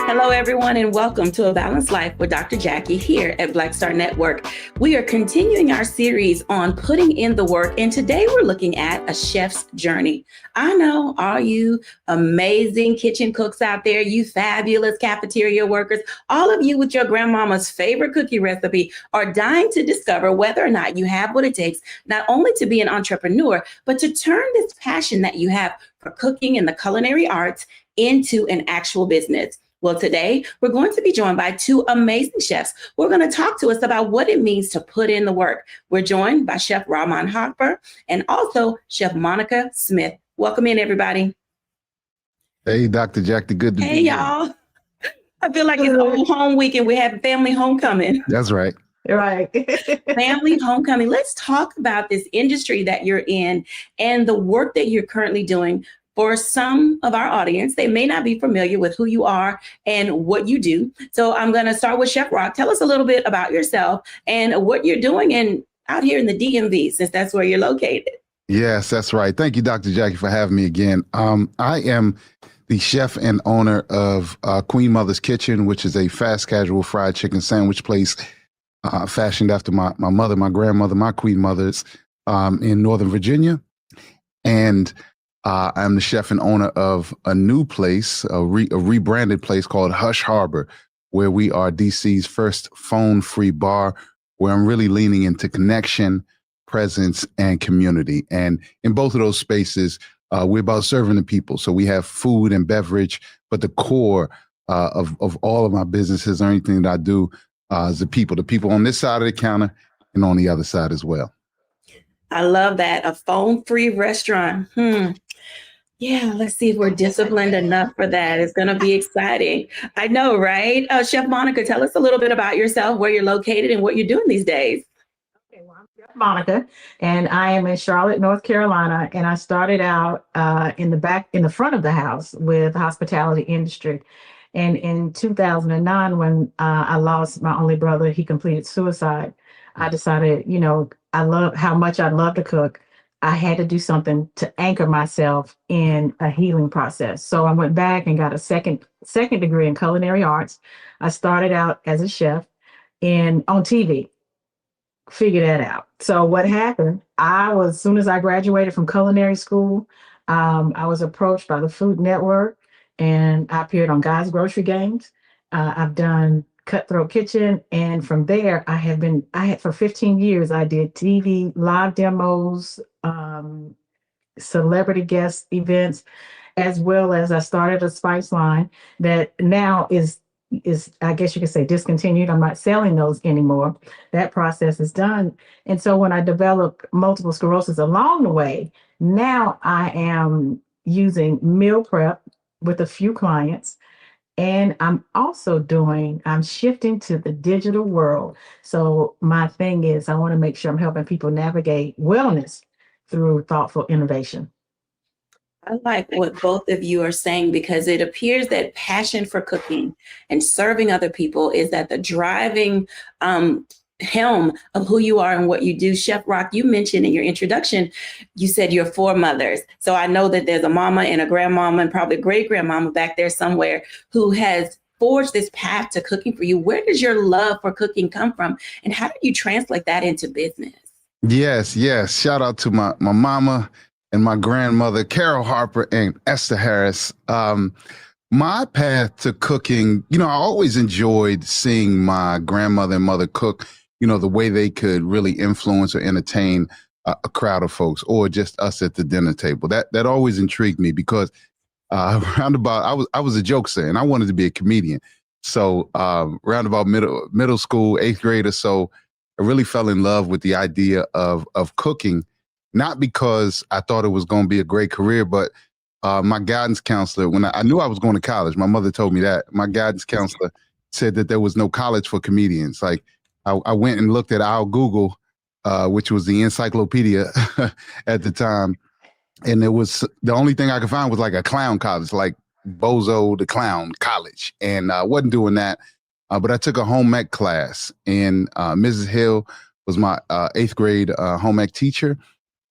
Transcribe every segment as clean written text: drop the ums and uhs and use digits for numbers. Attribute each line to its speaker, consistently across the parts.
Speaker 1: Hello, everyone, and welcome to A Balanced Life with Dr. Jacquie here at Black Star Network. We are continuing our series on putting in the work, and today we're looking at a chef's journey. I know all you amazing kitchen cooks out there, you fabulous cafeteria workers, all of you with your grandmama's favorite cookie recipe are dying to discover whether or not you have what it takes not only to be an entrepreneur, but to turn this passion that you have for cooking and the culinary arts into an actual business. Well, today we're going to be joined by two amazing chefs who are going to talk to us about what it means to put in the work. We're joined by Chef Rahman Harper and also Chef Monica Smith. Welcome in, everybody.
Speaker 2: Hey, Dr. Jacquie, good to be here.
Speaker 1: Hey, y'all. I feel like it's old home week and we're having family homecoming.
Speaker 2: That's right.
Speaker 3: Right.
Speaker 1: Family homecoming. Let's talk about this industry that you're in and the work that you're currently doing. For some of our audience, they may not be familiar with who you are and what you do. So I'm going to start with Chef Rock. Tell us a little bit about yourself and what you're doing out here in the DMV, since that's where you're located.
Speaker 2: Yes, that's right. Thank you, Dr. Jacquie, for having me again. I am the chef and owner of Queen Mother's Kitchen, which is a fast casual fried chicken sandwich place fashioned after my mother, my grandmother, my Queen Mothers in Northern Virginia. And I'm the chef and owner of a new place, a rebranded place called Hush Harbor, where we are DC's first phone-free bar, where I'm really leaning into connection, presence, and community. And in both of those spaces, we're about serving the people. So we have food and beverage, but the core of all of my businesses or anything that I do is the people on this side of the counter and on the other side as well.
Speaker 1: I love that. A phone-free restaurant. Yeah, let's see if we're disciplined enough for that. It's going to be exciting. I know, right? Chef Monica, tell us a little bit about yourself, where you're located and what you're doing these days.
Speaker 3: Okay, well, I'm Chef Monica, and I am in Charlotte, North Carolina, and I started out in the front of the house with the hospitality industry. And in 2009, when I lost my only brother, he completed suicide. I decided, I love how much I love to cook. I had to do something to anchor myself in a healing process. So I went back and got a second degree in culinary arts. I started out as a chef on TV. Figure that out. So what happened, as soon as I graduated from culinary school, I was approached by the Food Network and I appeared on Guys Grocery Games. I've done Cutthroat Kitchen. And from there, for 15 years, I did TV, live demos, celebrity guest events, as well as I started a spice line that now is, I guess you could say, discontinued. I'm not selling those anymore. That process is done. And so when I developed multiple sclerosis along the way, now I am using meal prep with a few clients. And I'm shifting to the digital world. So my thing is, I want to make sure I'm helping people navigate wellness through thoughtful innovation.
Speaker 1: I like what both of you are saying, because it appears that passion for cooking and serving other people is at the driving helm of who you are and what you do. Chef Rock, you mentioned in your introduction, you said you're four mothers. So I know that there's a mama and a grandmama and probably a great grandmama back there somewhere who has forged this path to cooking for you. Where does your love for cooking come from? And how do you translate that into business?
Speaker 2: Yes. Shout out to my mama and my grandmother, Carol Harper and Esther Harris. My path to cooking, I always enjoyed seeing my grandmother and mother cook, the way they could really influence or entertain a crowd of folks, or just us at the dinner table. That always intrigued me, because roundabout, I was a jokester and I wanted to be a comedian. So roundabout middle school, 8th grade or so, I really fell in love with the idea of cooking, not because I thought it was going to be a great career, but my guidance counselor, when I knew I was going to college, my mother told me that. My guidance counselor said that there was no college for comedians. Like, I went and looked at our Google, which was the encyclopedia at the time, and there was, the only thing I could find was like a clown college, like Bozo the Clown College, and I wasn't doing that. but I took a home ec class, and Mrs. Hill was my 8th grade home ec teacher.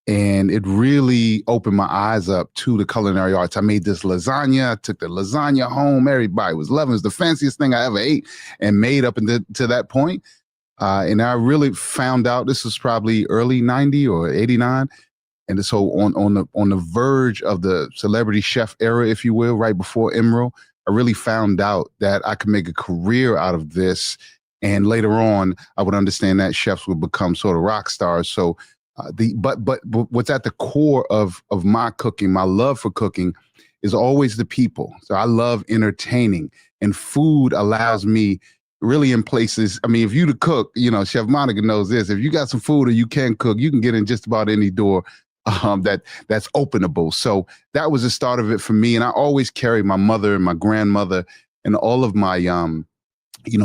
Speaker 2: And it really opened my eyes up to the culinary arts. I made this lasagna. I took the lasagna home. Everybody was loving it. It was the fanciest thing I ever ate and made up to that point. And I really found out, this was probably early 90 or 89. And so on the verge of the celebrity chef era, if you will, right before Emerald, I really found out that I could make a career out of this. And later on, I would understand that chefs would become sort of rock stars. So but what's at the core of my cooking, my love for cooking, is always the people. So I love entertaining, and food allows me really in places. I mean, if you to cook, Chef Monica knows this. If you got some food or you can cook, you can get in just about any door that's openable. So that was the start of it for me. And I always carry my mother and my grandmother and all of my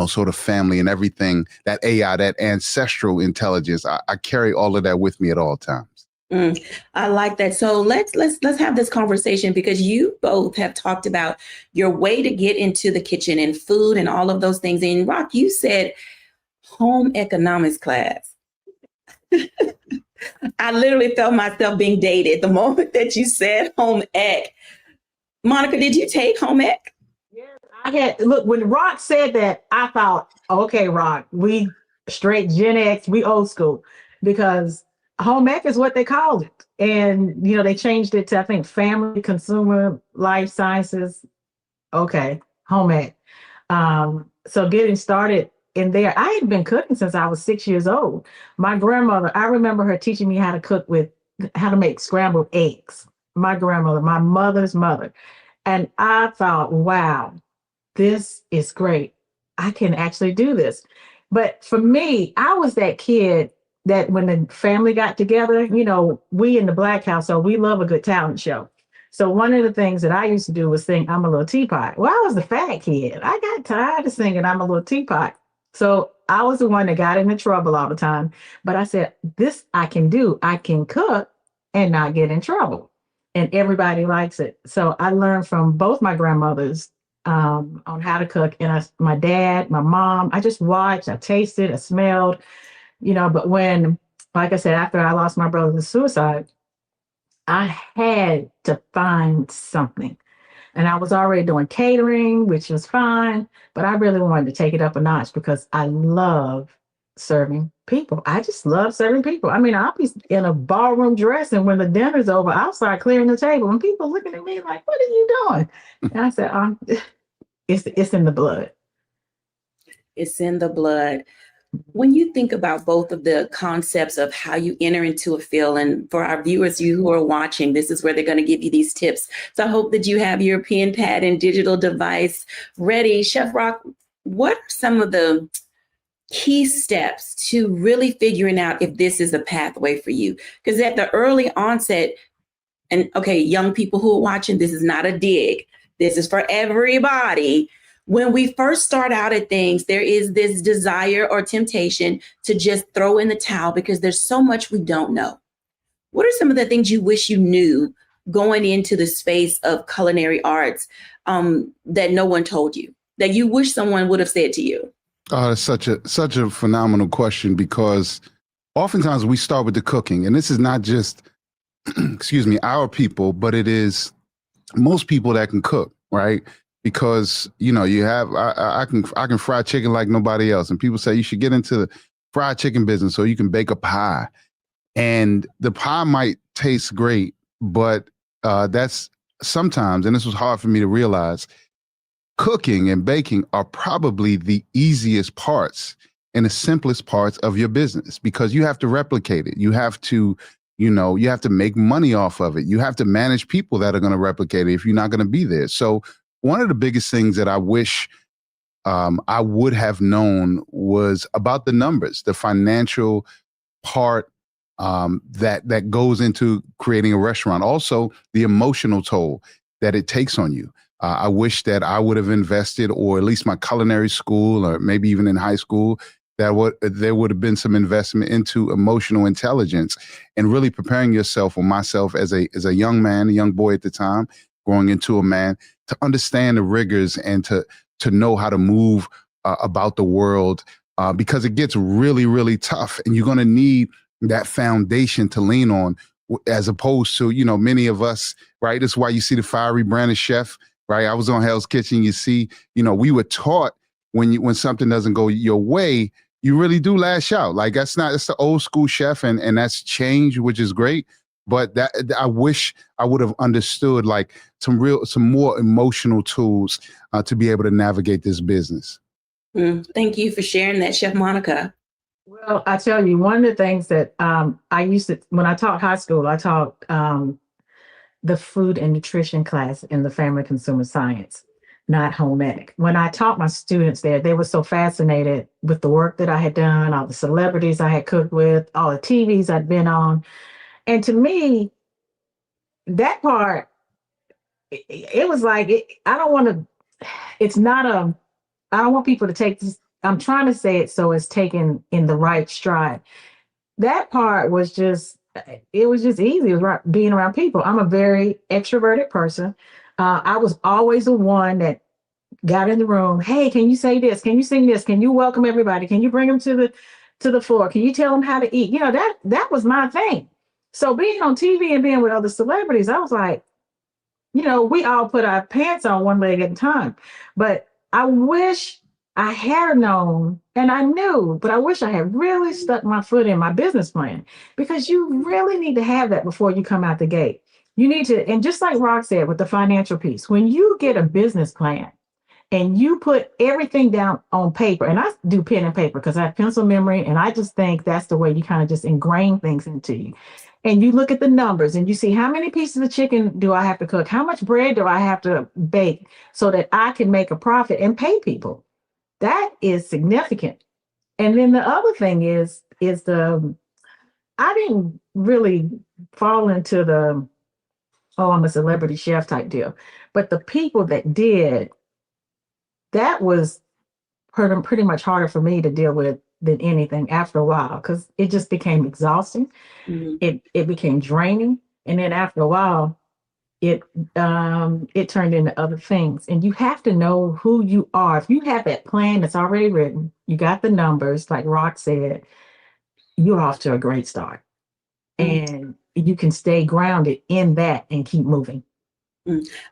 Speaker 2: sort of family and everything, that AI, that ancestral intelligence. I carry all of that with me at all times.
Speaker 1: I like that. So let's have this conversation, because you both have talked about your way to get into the kitchen and food and all of those things. And Rock, you said home economics class. I literally felt myself being dated the moment that you said home ec. Monica, did you take home ec?
Speaker 3: Look, when Rock said that, I thought, okay, Rock, we straight Gen X, we old school, because home ec is what they called it. And, they changed it to, I think, family, consumer, life sciences. Okay, home ec. So getting started in there, I had been cooking since I was 6 years old. My grandmother, I remember her teaching me how to make scrambled eggs. My grandmother, my mother's mother. And I thought, wow, this is great. I can actually do this. But for me, I was that kid that when the family got together, we in the Black household, we love a good talent show. So one of the things that I used to do was sing I'm a Little Teapot. Well, I was the fat kid. I got tired of singing I'm a Little Teapot. So I was the one that got into trouble all the time. But I said, this I can do. I can cook and not get in trouble. And everybody likes it. So I learned from both my grandmothers on how to cook. And my dad, my mom, I just watched, I tasted, I smelled, but when, like I said, after I lost my brother to suicide, I had to find something. And I was already doing catering, which was fine, but I really wanted to take it up a notch because I love serving people. I just love serving people. I mean, I'll be in a ballroom dress, and when the dinner's over, I'll start clearing the table, and people looking at me like, what are you doing? And I said, it's in the blood.
Speaker 1: It's in the blood. When you think about both of the concepts of how you enter into a field, and for our viewers, you who are watching, this is where they're going to give you these tips. So I hope that you have your pen, pad, and digital device ready. Chef Rock, what are some of the key steps to really figuring out if this is a pathway for you? Because at the early onset, and okay, young people who are watching, this is not a dig. This is for everybody. When we first start out at things, there is this desire or temptation to just throw in the towel because there's so much we don't know. What are some of the things you wish you knew going into the space of culinary arts that no one told you, that you wish someone would have said to you?
Speaker 2: Oh, that's such a phenomenal question, because oftentimes we start with the cooking, and this is not just, excuse me, our people, but it is most people that can cook, right? Because, you have, I can fry chicken like nobody else. And people say you should get into the fried chicken business so you can bake a pie. And the pie might taste great, but that's sometimes, and this was hard for me to realize, cooking and baking are probably the easiest parts and the simplest parts of your business, because you have to replicate it. You have to, you have to make money off of it. You have to manage people that are going to replicate it if you're not going to be there. So one of the biggest things that I wish I would have known was about the numbers, the financial part that goes into creating a restaurant. Also, the emotional toll that it takes on you. I wish that I would have invested, or at least my culinary school, or maybe even in high school, there would have been some investment into emotional intelligence and really preparing yourself, or myself as a young man, a young boy at the time, growing into a man, to understand the rigors and to know how to move about the world because it gets really, really tough, and you're going to need that foundation to lean on, as opposed to, many of us, right? That's why you see the fiery branded chef, right? I was on Hell's Kitchen. You see, we were taught when something doesn't go your way, you really do lash out. Like that's the old school chef, and that's changed, which is great. But that I wish I would have understood like some more emotional tools to be able to navigate this business.
Speaker 1: Thank you for sharing that, Chef Monica.
Speaker 3: Well, I tell you, one of the things that I used to, when I taught high school, I taught the food and nutrition class in the family consumer science, not home ec. When I taught my students there, they were so fascinated with the work that I had done, all the celebrities I had cooked with, all the TVs I'd been on. And to me, that part, it was like, I don't want people to take this. I'm trying to say it so it's taken in the right stride. That part was just, it was just easy. It was being around people. I'm a very extroverted person. I was always the one that got in the room. Hey, can you say this? Can you sing this? Can you welcome everybody? Can you bring them to the floor? Can you tell them how to eat? That was my thing. So being on TV and being with other celebrities, I was like, we all put our pants on one leg at a time. But I wish I had known, and I knew, but I wish I had really stuck my foot in my business plan, because you really need to have that before you come out the gate. You need to, and just like Rock said with the financial piece, when you get a business plan and you put everything down on paper, and I do pen and paper because I have pencil memory, and I just think that's the way you kind of just ingrain things into you. And you look at the numbers and you see how many pieces of chicken do I have to cook? How much bread do I have to bake so that I can make a profit and pay people? That is significant. And then the other thing is I didn't really fall into I'm a celebrity chef type deal. But the people that did, that was pretty much harder for me to deal with than anything after a while, because it just became exhausting. Mm-hmm. It became draining. And then after a while, it turned into other things. And you have to know who you are. If you have that plan that's already written, you got the numbers, like Rock said, you're off to a great start. Mm-hmm. And you can stay grounded in that and keep moving.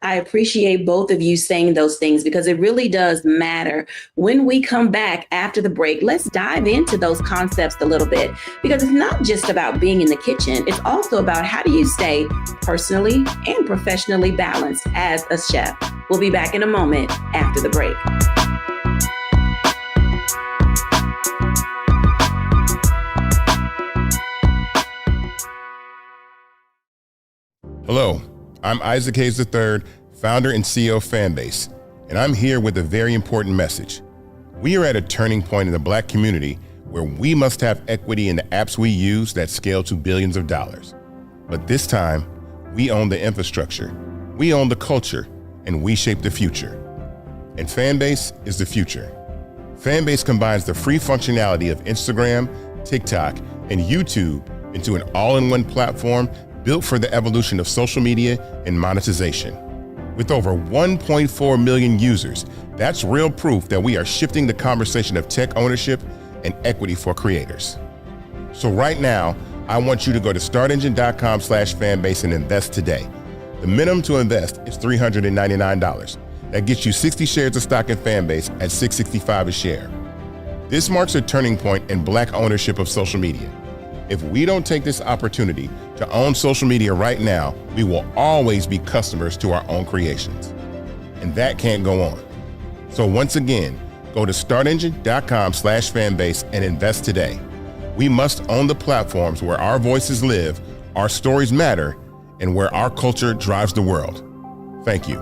Speaker 1: I appreciate both of you saying those things, because it really does matter. When we come back after the break, let's dive into those concepts a little bit, because it's not just about being in the kitchen. It's also about how do you stay personally and professionally balanced as a chef. We'll be back in a moment after the break.
Speaker 4: Hello. I'm Isaac Hayes III, founder and CEO of Fanbase, and I'm here with a very important message. We are at a turning point in the Black community where we must have equity in the apps we use that scale to billions of dollars. But this time, we own the infrastructure, we own the culture, and we shape the future. And Fanbase is the future. Fanbase combines the free functionality of Instagram, TikTok, and YouTube into an all-in-one platform built for the evolution of social media and monetization. With over 1.4 million users, that's real proof that we are shifting the conversation of tech ownership and equity for creators. So right now, I want you to go to startengine.com/fanbase and invest today. The minimum to invest is $399. That gets you 60 shares of stock in Fanbase at $665 a share. This marks a turning point in Black ownership of social media. If we don't take this opportunity to own social media right now, we will always be customers to our own creations. And that can't go on. So once again, go to startengine.com/fanbase and invest today. We must own the platforms where our voices live, our stories matter, and where our culture drives the world. Thank you.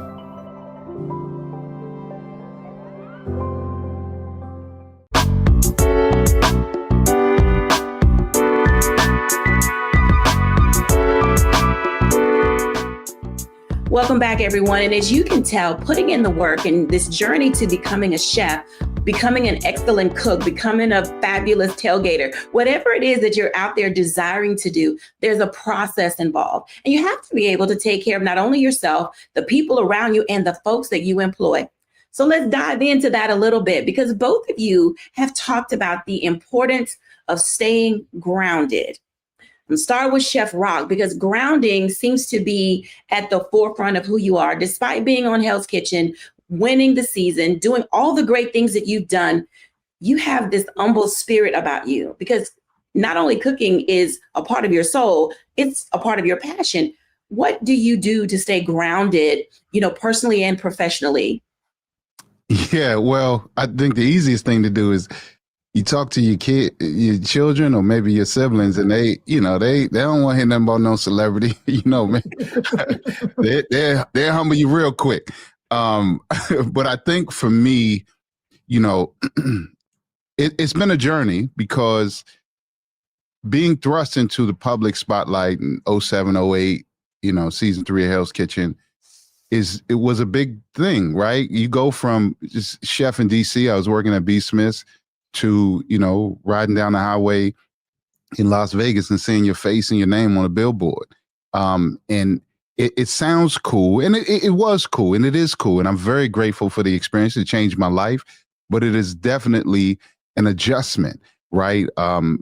Speaker 1: Welcome back, everyone. And as you can tell, putting in the work and this journey to becoming a chef, becoming an excellent cook, becoming a fabulous tailgater, whatever it is that you're out there desiring to do, there's a process involved. And you have to be able to take care of not only yourself, the people around you, and the folks that you employ. So let's dive into that a little bit, because both of you have talked about the importance of staying grounded. I'm start with Chef Rock, because grounding seems to be at the forefront of who you are, despite being on Hell's Kitchen, winning the season, doing all the great things that you've done. You have this humble spirit about you, because not only cooking is a part of your soul, it's a part of your passion. What do you do to stay grounded, personally and professionally?
Speaker 2: Yeah, well, I think the easiest thing to do is you talk to your children, or maybe your siblings, and they don't want to hear nothing about no celebrity. Man, they're humble you real quick. But I think for me, it's been a journey, because being thrust into the public spotlight in 07, 08, season 3 of Hell's Kitchen, it was a big thing, right? You go from just chef in DC, I was working at B. Smith's, to, riding down the highway in Las Vegas and seeing your face and your name on a billboard. And it sounds cool, and it was cool, and it is cool. And I'm very grateful for the experience. It changed my life, but it is definitely an adjustment, right?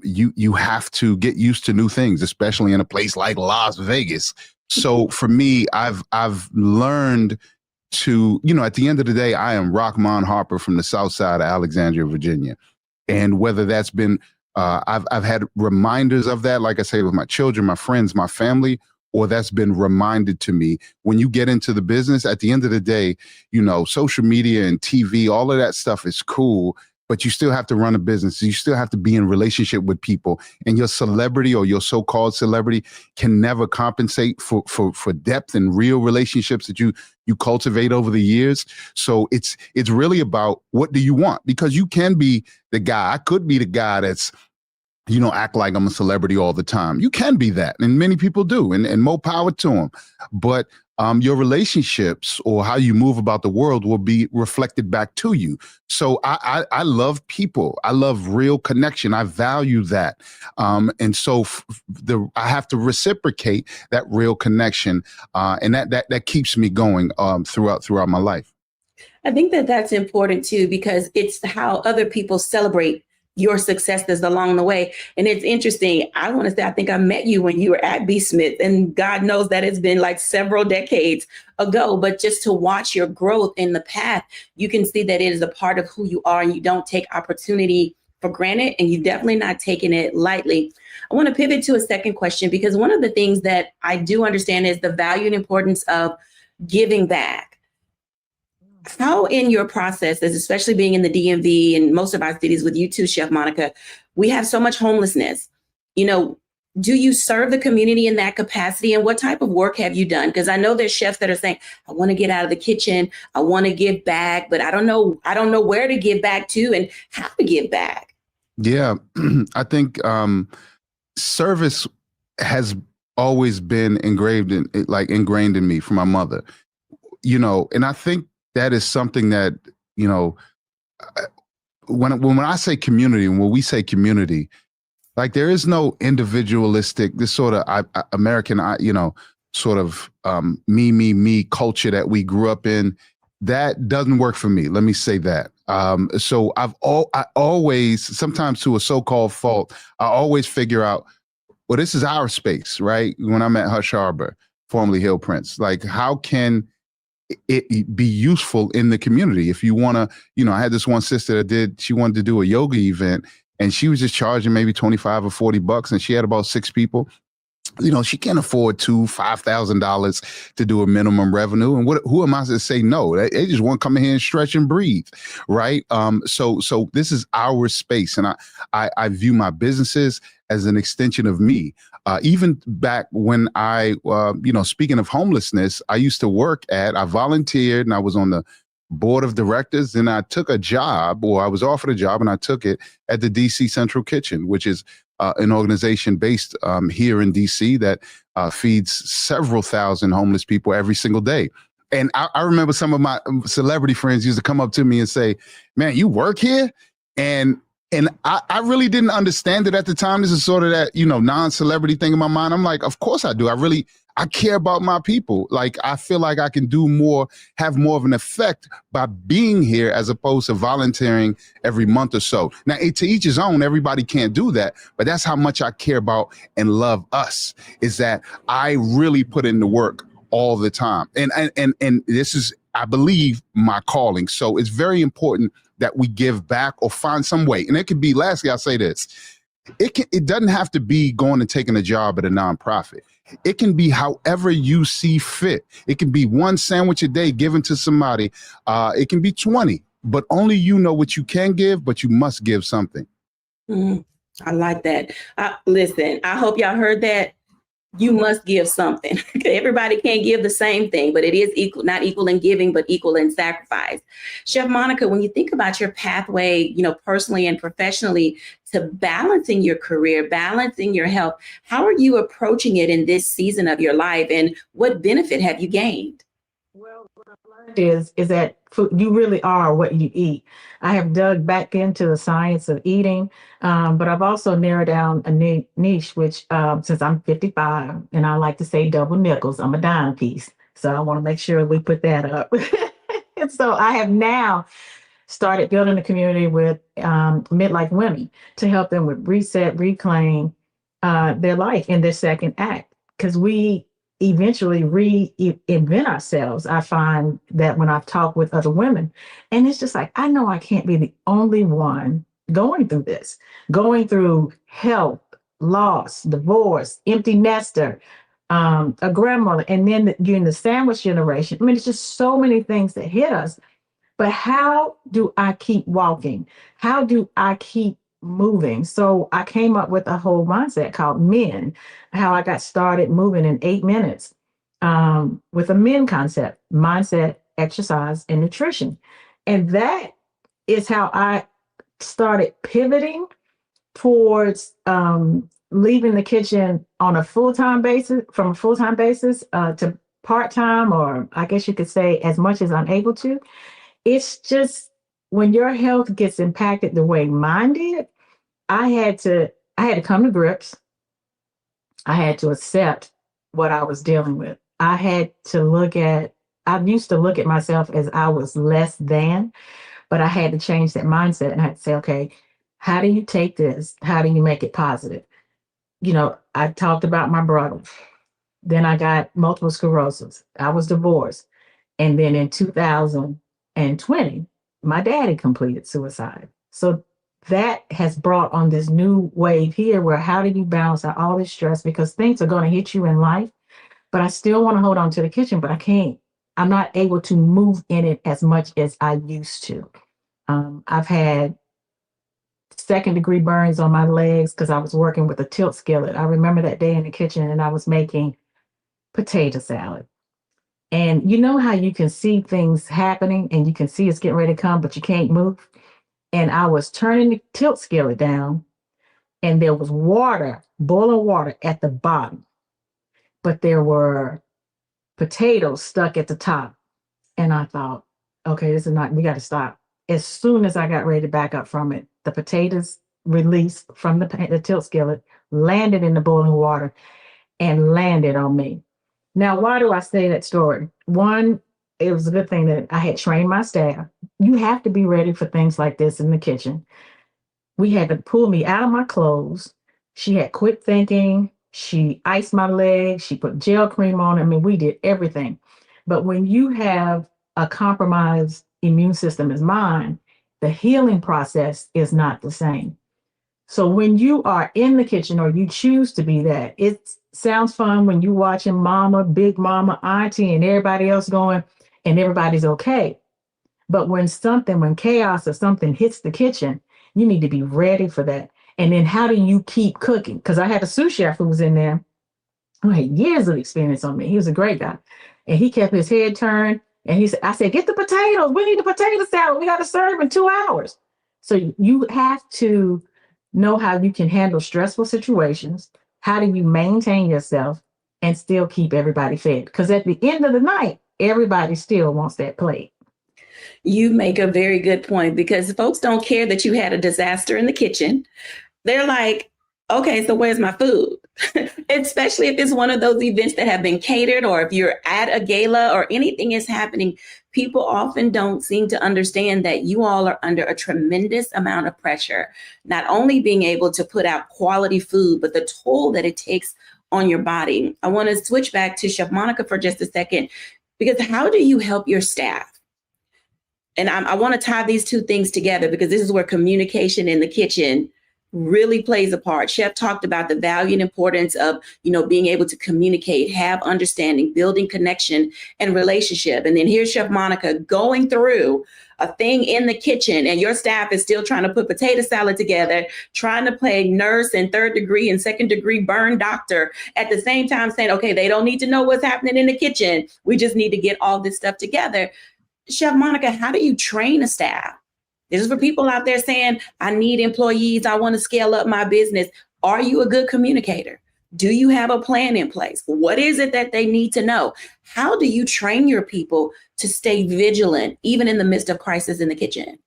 Speaker 2: You have to get used to new things, especially in a place like Las Vegas. So for me, I've learned to, at the end of the day, I am Rockmon Harper from the South Side of Alexandria, Virginia. And whether that's been, I've had reminders of that, like I say, with my children, my friends, my family, or that's been reminded to me. When you get into the business, at the end of the day, social media and TV, all of that stuff is cool, but you still have to run a business. You still have to be in relationship with people, and your celebrity, or your so-called celebrity, can never compensate for depth and real relationships that you cultivate over the years. So it's really about, what do you want? Because you can be the guy. I could be the guy that's, act like I'm a celebrity all the time. You can be that, and many people do, and more power to them. But your relationships, or how you move about the world, will be reflected back to you. So I love people. I love real connection. I value that. And so I have to reciprocate that real connection. And that keeps me going throughout my life.
Speaker 1: I think that that's important too, because it's how other people celebrate your successes along the way. And it's interesting. I want to say, I think I met you when you were at B. Smith, and God knows that it's been like several decades ago, but just to watch your growth in the path, you can see that it is a part of who you are, and you don't take opportunity for granted, and you're definitely not taking it lightly. I want to pivot to a second question, because one of the things that I do understand is the value and importance of giving back. How in your processes, especially being in the DMV and most of our cities with you too, Chef Monica, we have so much homelessness. Do you serve the community in that capacity, and what type of work have you done? Because I know there's chefs that are saying, I want to get out of the kitchen, I want to give back, but I don't know where to give back to and how to give back.
Speaker 2: Yeah, I think service has always been ingrained in me from my mother, and I think that is something that, when I say community, and when we say community, like, there is no individualistic, this sort of American, sort of me culture that we grew up in. That doesn't work for me. Let me say that. So I always, sometimes to a so-called fault, I always figure out, well, this is our space, right? When I'm at Hush Harbor, formerly Hill Prince, like, how can it be useful in the community? If you want to, I had this one sister that she wanted to do a yoga event, and she was just charging maybe $25 or $40, and she had about 6 people. She can't afford $5,000 to do a minimum revenue. And who am I to say no? They just want to come in here and stretch and breathe, right? So this is our space, and I view my businesses as an extension of me. Even back when I, speaking of homelessness, I used to I volunteered, and I was on the board of directors, and I took a job, or I was offered a job, and I took it at the DC Central Kitchen, which is an organization based here in DC that feeds several thousand homeless people every single day. And I remember some of my celebrity friends used to come up to me and say, "Man, you work here?" And I really didn't understand it at the time. This is sort of that, non-celebrity thing in my mind. I'm like, of course I do. I I care about my people. Like, I feel like I can do more, have more of an effect by being here as opposed to volunteering every month or so. Now, to each his own, everybody can't do that, but that's how much I care about and love us, is that I really put in the work all the time. And this is, I believe, my calling. So it's very important that we give back or find some way. And it could be, lastly, I'll say this. It doesn't have to be going and taking a job at a nonprofit. It can be however you see fit. It can be one sandwich a day given to somebody. It can be 20, but only you know what you can give, but you must give something.
Speaker 1: I like that. Listen, I hope y'all heard that. You must give something. Everybody can't give the same thing, but it is equal, not equal in giving, but equal in sacrifice. Chef Monica, when you think about your pathway, personally and professionally, to balancing your career, balancing your health, how are you approaching it in this season of your life, and what benefit have you gained?
Speaker 3: Well, what I've learned is that food, you really are what you eat. I have dug back into the science of eating, but I've also narrowed down a niche, which since I'm 55 and I like to say double nickels, I'm a dime piece. So I want to make sure we put that up. And so I have now started building a community with midlife women to help them with reset, reclaim their life in their second act, because we eventually reinvent ourselves. I find that when I've talked with other women, and it's just like, I know I can't be the only one going through this, going through health, loss, divorce, empty nester, a grandmother, and then you're in the sandwich generation. I mean, it's just so many things that hit us. But how do I keep walking? How do I keep moving? So I came up with a whole mindset called Men, how I got started moving in 8 minutes with a Men concept, mindset, exercise, and nutrition. And that is how I started pivoting towards leaving the kitchen on a full-time basis, from a full-time basis to part-time, or I guess you could say as much as I'm able to. It's just when your health gets impacted the way mine did, I had to come to grips. I had to accept what I was dealing with. I used to look at myself as I was less than, but I had to change that mindset, and I had to say, okay, how do you take this? How do you make it positive? I talked about my brother. Then I got multiple sclerosis. I was divorced. And then in 2020, my daddy completed suicide. So that has brought on this new wave here where how do you balance out all this stress, because things are going to hit you in life, but I still want to hold on to the kitchen, but I can't. I'm not able to move in it as much as I used to. I've had second-degree burns on my legs because I was working with a tilt skillet. I remember that day in the kitchen and I was making potato salad. And you know how you can see things happening and you can see it's getting ready to come, but you can't move? And I was turning the tilt skillet down and there was water, boiling water at the bottom, but there were potatoes stuck at the top. And I thought, okay, this is not, we got to stop. As soon as I got ready to back up from it, the potatoes released from the tilt skillet, landed in the boiling water and landed on me. Now, why do I say that story? One, it was a good thing that I had trained my staff. You have to be ready for things like this in the kitchen. We had to pull me out of my clothes. She had quit thinking. She iced my legs. She put gel cream on. I mean, we did everything. But when you have a compromised immune system as mine, the healing process is not the same. So when you are in the kitchen or you choose to be that, it sounds fun when you're watching mama, big mama, auntie, and everybody else going, and everybody's okay. But when chaos or something hits the kitchen, you need to be ready for that. And then how do you keep cooking? Because I had a sous chef who was in there who had years of experience on me. He was a great guy. And he kept his head turned. And I said, get the potatoes. We need the potato salad. We got to serve in 2 hours. So you have to know how you can handle stressful situations. How do you maintain yourself and still keep everybody fed? Because at the end of the night, everybody still wants that plate.
Speaker 1: You make a very good point, because folks don't care that you had a disaster in the kitchen. They're like, okay, so where's my food? Especially if it's one of those events that have been catered, or if you're at a gala or anything is happening, people often don't seem to understand that you all are under a tremendous amount of pressure, not only being able to put out quality food, but the toll that it takes on your body. I want to switch back to Chef Monica for just a second, because how do you help your staff? And I want to tie these two things together, because this is where communication in the kitchen really plays a part. Chef talked about the value and importance of, being able to communicate, have understanding, building connection and relationship. And then here's Chef Monica going through a thing in the kitchen, and your staff is still trying to put potato salad together, trying to play nurse and third degree and second degree burn doctor at the same time, saying, okay, they don't need to know what's happening in the kitchen. We just need to get all this stuff together. Chef Monica, how do you train a staff? This is for people out there saying, I need employees. I want to scale up my business. Are you a good communicator? Do you have a plan in place? What is it that they need to know? How do you train your people to stay vigilant, even in the midst of crisis in the kitchen?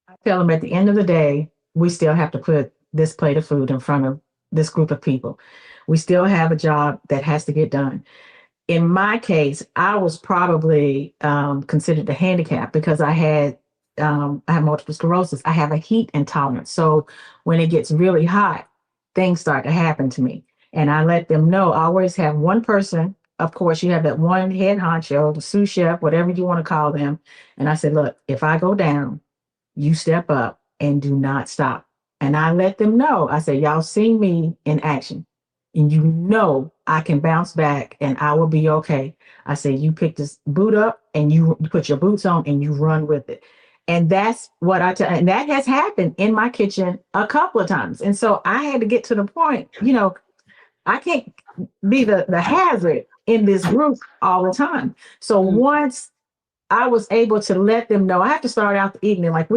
Speaker 3: I tell them at the end of the day, we still have to put this plate of food in front of this group of people. We still have a job that has to get done. In my case, I was probably considered a handicap because I have multiple sclerosis. I have a heat intolerance. So when it gets really hot, things start to happen to me. And I let them know. I always have one person. Of course, you have that one head honcho, the sous chef, whatever you want to call them. And I said, look, if I go down, you step up and do not stop. And I let them know. I said, y'all seen me in action. And I can bounce back and I will be okay. I said, you pick this boot up and you put your boots on and you run with it. And that's what and that has happened in my kitchen a couple of times. And so I had to get to the point, I can't be the hazard in this group all the time. So once I was able to let them know, I have to start out the evening. Like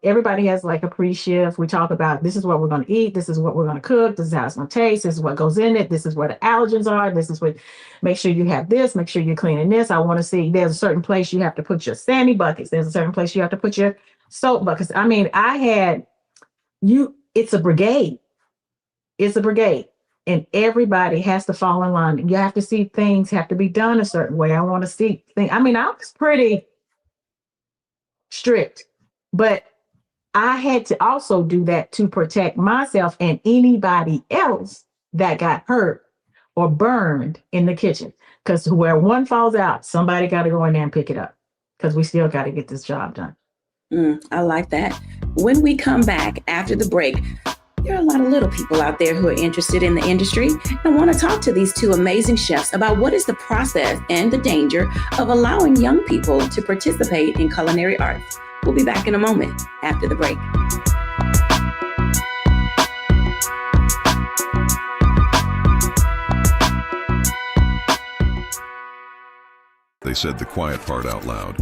Speaker 3: everybody has like a pre-shift. We talk about, this is what we're going to eat. This is what we're going to cook. This is how it's going to taste. This is what goes in it. This is where the allergens are. This is what, make sure you have this, make sure you're cleaning this. I want to see, there's a certain place you have to put your Sammy buckets. There's a certain place you have to put your soap buckets. I mean, it's a brigade. It's a brigade. And everybody has to fall in line. You have to see things have to be done a certain way. I want to see things. I mean, I was pretty strict, but I had to also do that to protect myself and anybody else that got hurt or burned in the kitchen. Because where one falls out, somebody got to go in there and pick it up, because we still got to get this job done.
Speaker 1: I like that. When we come back after the break, there are a lot of little people out there who are interested in the industry and want to talk to these two amazing chefs about what is the process and the danger of allowing young people to participate in culinary arts. We'll be back in a moment after the break.
Speaker 5: They said the quiet part out loud.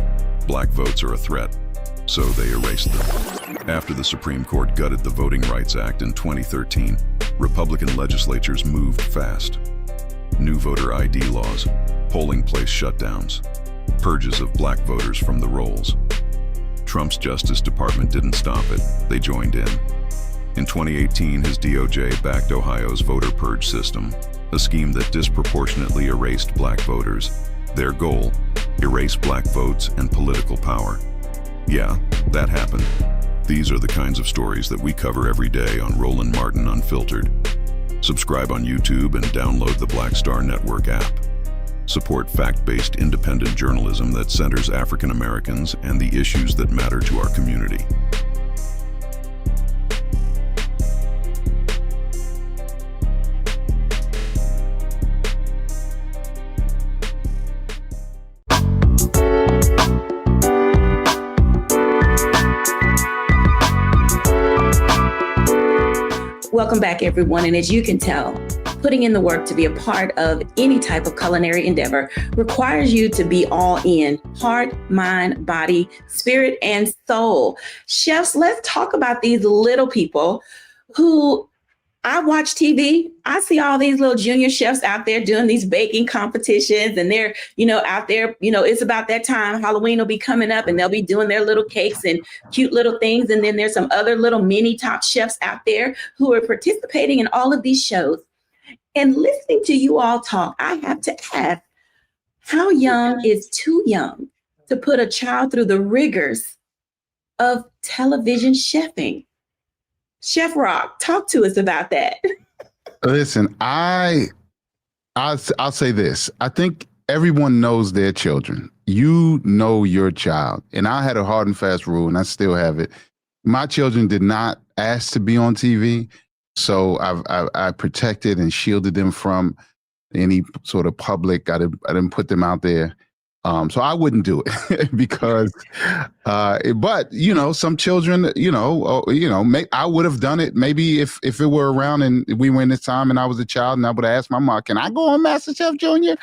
Speaker 5: Black votes are a threat, so they erased them. After the Supreme Court gutted the Voting Rights Act in 2013, Republican legislatures moved fast. New voter ID laws, polling place shutdowns, purges of black voters from the rolls. Trump's Justice Department didn't stop it, they joined in. In 2018, his DOJ backed Ohio's voter purge system, a scheme that disproportionately erased black voters. Their goal, erase black votes and political power. Yeah, that happened. These are the kinds of stories that we cover every day on Roland Martin Unfiltered. Subscribe on YouTube and download the Black Star Network app. Support fact-based independent journalism that centers African Americans and the issues that matter to our community.
Speaker 1: Welcome back, everyone. And as you can tell, putting in the work to be a part of any type of culinary endeavor requires you to be all in, heart, mind, body, spirit, and soul. Chefs, let's talk about these little people who I watch TV. I see all these little junior chefs out there doing these baking competitions, and they're, out there, it's about that time. Halloween will be coming up and they'll be doing their little cakes and cute little things. And then there's some other little mini top chefs out there who are participating in all of these shows. And listening to you all talk, I have to ask, how young is too young to put a child through the rigors of television chefing? Chef Rock, talk to us about that.
Speaker 2: Listen, I'll say this. I think everyone knows their children. You know your child. And I had a hard and fast rule, and I still have it. My children did not ask to be on TV. So I protected and shielded them from any sort of public. I didn't put them out there. So I wouldn't do it because, but some children, I would have done it maybe if it were around and we were in this time and I was a child and I would have asked my mom, can I go on MasterChef Junior?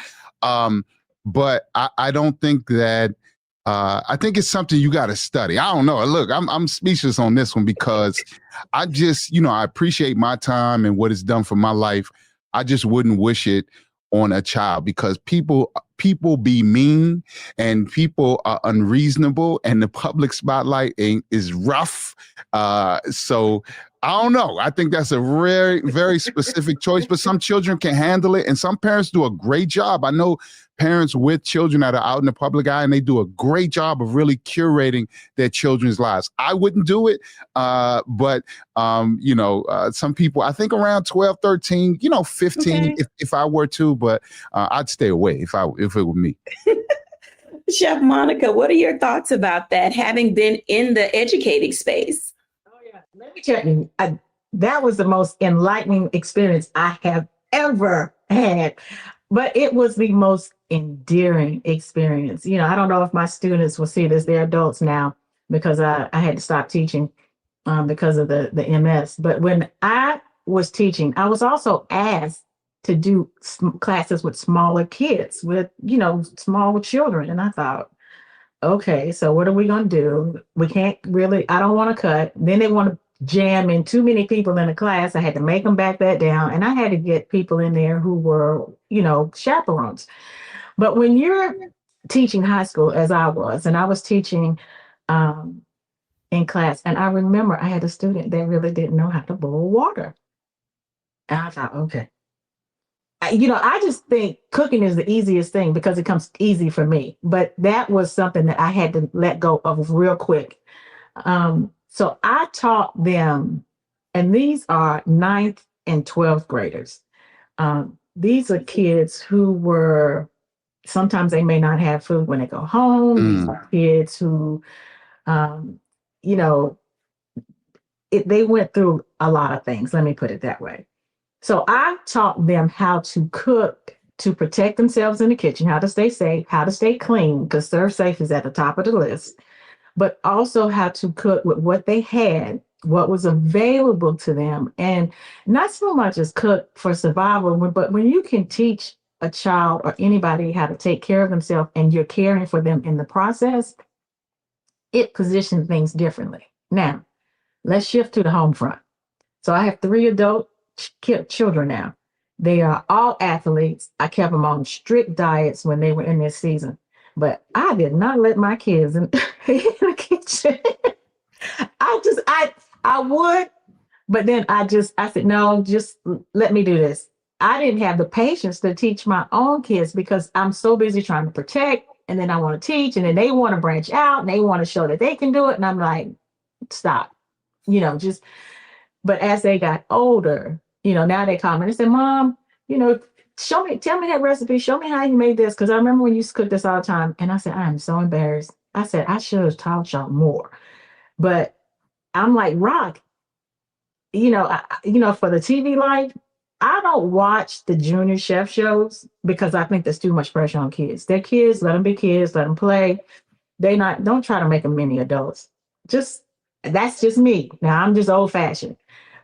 Speaker 2: But I don't think that, I think it's something you got to study. I don't know. Look, I'm speechless on this one because I just, I appreciate my time and what it's done for my life. I just wouldn't wish it on a child because people be mean and people are unreasonable and the public spotlight is rough. So I don't know. I think that's a very, very specific choice, but some children can handle it and some parents do a great job. I know parents with children that are out in the public eye and they do a great job of really curating their children's lives. I wouldn't do it. But some people, I think around 12, 13, 15, okay, if I were to, but I'd stay away if it were me.
Speaker 1: Chef Monica, what are your thoughts about that, having been in the educating space?
Speaker 3: Oh, yeah. Let me tell you, that was the most enlightening experience I have ever had. But it was the most endearing experience. I don't know if my students will see this. They're adults now because I had to stop teaching because of the MS. But when I was teaching, I was also asked to do classes with smaller kids, with, smaller children. And I thought, okay, so what are we going to do? We can't really, I don't want to cut. Then they want to jam in too many people in a class. I had to make them back that down. And I had to get people in there who were, chaperones. But when you're teaching high school, as I was, and I was teaching in class, and I remember I had a student that really didn't know how to boil water. And I thought, okay. I just think cooking is the easiest thing because it comes easy for me. But that was something that I had to let go of real quick. So I taught them, and these are 9th and 12th graders. These are kids who were, sometimes they may not have food when they go home. These are kids who, they went through a lot of things. Let me put it that way. So I taught them how to cook, to protect themselves in the kitchen, how to stay safe, how to stay clean, because Serve Safe is at the top of the list, but also how to cook with what they had, what was available to them. And not so much as cook for survival, but when you can teach a child or anybody how to take care of themselves and you're caring for them in the process, it positions things differently. Now, let's shift to the home front. So I have 3 adult children now. They are all athletes. I kept them on strict diets when they were in this season, but I did not let my kids in the kitchen. I would, but then I said, no, just let me do this. I didn't have the patience to teach my own kids because I'm so busy trying to protect, and then I want to teach, and then they want to branch out and they want to show that they can do it. And I'm like, stop, but as they got older, now they call me and they say, Mom, tell me that recipe. Show me how you made this. Because I remember when you used to cook this all the time. And I said, I'm so embarrassed. I said, I should have taught y'all more. But I'm like, Rock, for the TV life, I don't watch the junior chef shows because I think there's too much pressure on kids. They're kids, let them be kids, let them play. Don't try to make them mini adults. That's just me. Now I'm just old fashioned.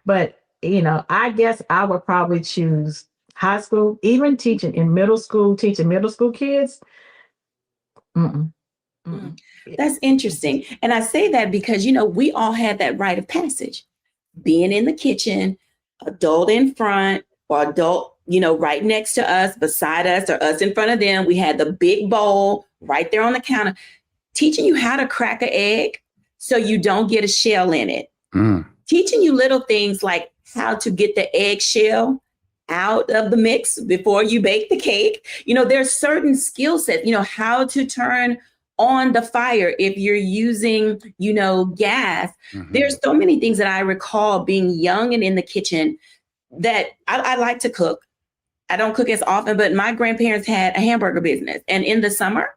Speaker 3: But I guess I would probably choose high school, even teaching middle school kids.
Speaker 1: That's interesting. And I say that because, we all had that rite of passage, being in the kitchen, adult in front or adult, right next to us, beside us, or us in front of them. We had the big bowl right there on the counter, teaching you how to crack an egg so you don't get a shell in it. Teaching you little things like how to get the eggshell out of the mix before you bake the cake. There's certain skill sets, how to turn on the fire if you're using, gas. There's so many things that I recall being young and in the kitchen that I like to cook. I don't cook as often, but my grandparents had a hamburger business. And in the summer,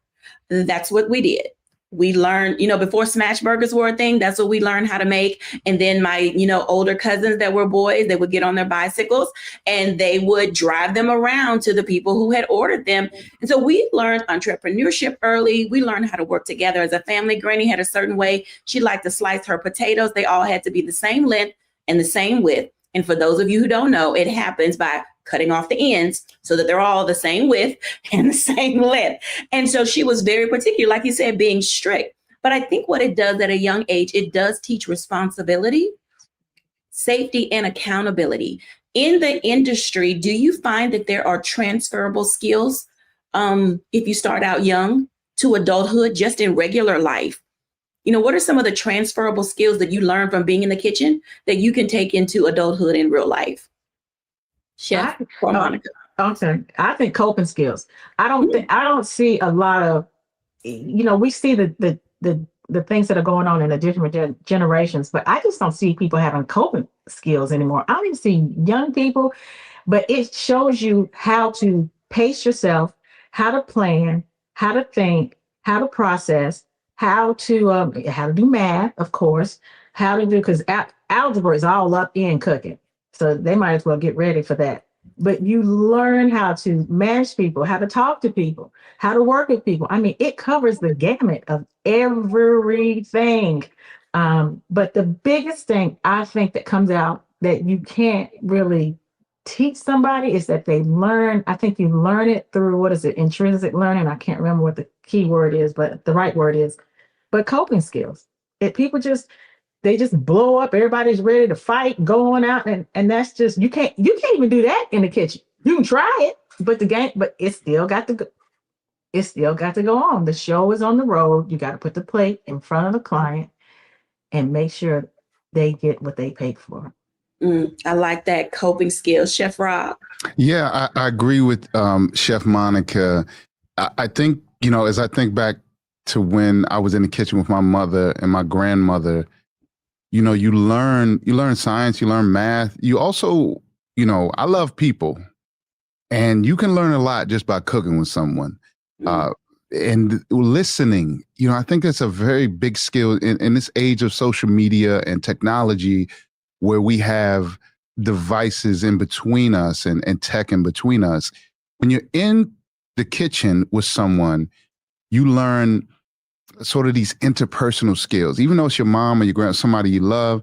Speaker 1: that's what we did. We learned, before smash burgers were a thing, that's what we learned how to make. And then my, older cousins that were boys, they would get on their bicycles and they would drive them around to the people who had ordered them. And so we learned entrepreneurship early. We learned how to work together as a family. Granny had a certain way she liked to slice her potatoes. They all had to be the same length and the same width. And for those of you who don't know, it happens by cutting off the ends so that they're all the same width and the same length. And so she was very particular, like you said, being strict. But I think what it does at a young age, it does teach responsibility, safety, and accountability. In the industry, do you find that there are transferable skills if you start out young to adulthood, just in regular life? What are some of the transferable skills that you learn from being in the kitchen that you can take into adulthood in real life? Chef or Monica?
Speaker 3: Okay. I think coping skills. I don't see a lot of, we see the things that are going on in the different generations, but I just don't see people having coping skills anymore. I don't even see young people, but it shows you how to pace yourself, how to plan, how to think, how to process, how to do math, of course, how to do, because algebra is all up in cooking. So they might as well get ready for that. But you learn how to manage people, how to talk to people, how to work with people. I mean, it covers the gamut of everything. But the biggest thing I think that comes out that you can't really teach somebody is that they learn. I think you learn it through, intrinsic learning. I can't remember what the key word is, but the right word is. But coping skills. They just blow up. Everybody's ready to fight, going out, and that's just you can't even do that in the kitchen. You can try it, but it's still got to go. It's still got to go on. The show is on the road. You got to put the plate in front of the client and make sure they get what they paid for.
Speaker 1: I like that coping skills, Chef Rob.
Speaker 2: Yeah, I agree with Chef Monica. I think as I think back to when I was in the kitchen with my mother and my grandmother. You learn science, you learn math. You also, I love people, and you can learn a lot just by cooking with someone. And listening, I think that's a very big skill in this age of social media and technology, where we have devices in between us and tech in between us. When you're in the kitchen with someone, you learn sort of these interpersonal skills. Even though it's your mom or your somebody you love,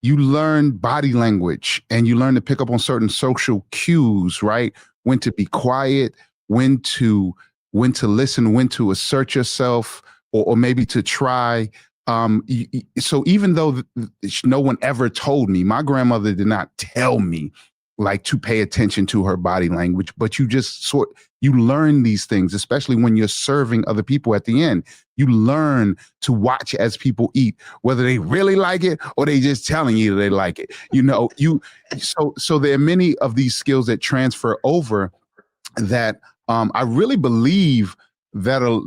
Speaker 2: you learn body language and you learn to pick up on certain social cues, right? When to be quiet, when to listen, when to assert yourself, or maybe to try. So even though no one ever told me, my grandmother did not tell me like to pay attention to her body language, but you learn these things, especially when you're serving other people at the end. You learn to watch as people eat, whether they really like it or they just telling you they like it. So there are many of these skills that transfer over that I really believe that are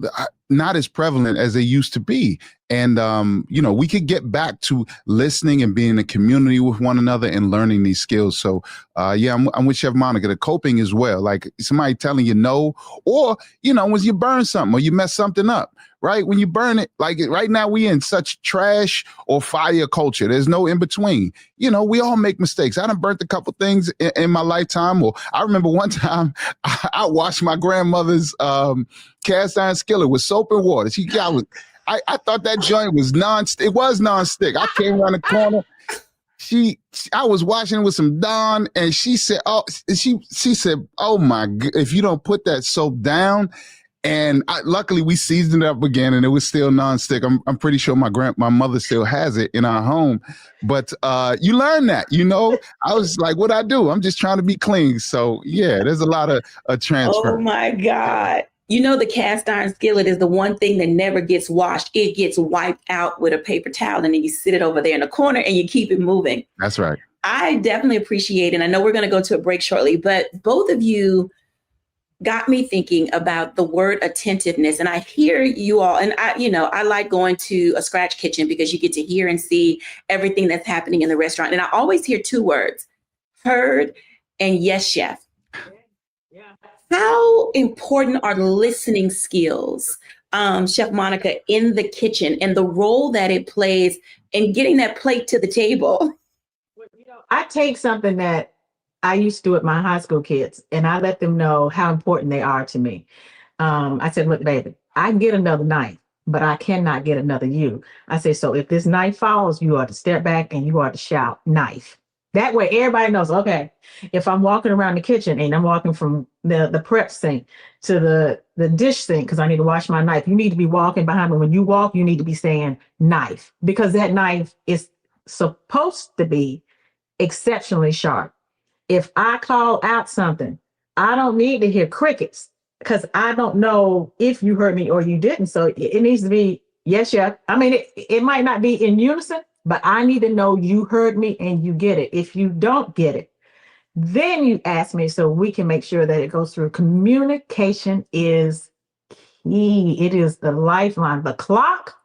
Speaker 2: not as prevalent as they used to be. And, we could get back to listening and being in a community with one another and learning these skills. So, I'm with Chef Monica, the coping as well. Like somebody telling you no, or, when you burn something or you mess something up, right? When you burn it, like right now we in such trash or fire culture. There's no in between. We all make mistakes. I done burnt a couple things in my lifetime. Or I remember one time I washed my grandmother's cast iron skillet with soap and water. I thought that joint was non-stick. It was non-stick. I came around the corner. I was washing with some Dawn, and she said, "Oh, she said, oh my God, if you don't put that soap down." And luckily we seasoned it up again and it was still nonstick. I'm pretty sure my mother still has it in our home. But you learn that, I was like, what I do? I'm just trying to be clean. So yeah, there's a lot of transfer.
Speaker 1: Oh my God. The cast iron skillet is the one thing that never gets washed. It gets wiped out with a paper towel and then you sit it over there in the corner and you keep it moving.
Speaker 2: That's right.
Speaker 1: I definitely appreciate it. And I know we're going to go to a break shortly, but both of you got me thinking about the word attentiveness. And I hear you all, and I like going to a scratch kitchen because you get to hear and see everything that's happening in the restaurant. And I always hear two words, heard and yes, chef.
Speaker 3: Yeah.
Speaker 1: How important are listening skills, Chef Monica, in the kitchen and the role that it plays in getting that plate to the table?
Speaker 3: I take something that I used to do with my high school kids and I let them know how important they are to me. I said, look, baby, I can get another knife, but I cannot get another you. I say, so if this knife falls, you are to step back and you are to shout knife. That way everybody knows, okay, if I'm walking around the kitchen and I'm walking from the prep sink to the dish sink because I need to wash my knife, you need to be walking behind me. When you walk, you need to be saying knife because that knife is supposed to be exceptionally sharp. If I call out something, I don't need to hear crickets because I don't know if you heard me or you didn't. So it needs to be, yes, chef. I mean, it might not be in unison, but I need to know you heard me and you get it. If you don't get it, then you ask me so we can make sure that it goes through. Communication is key. It is the lifeline, the clock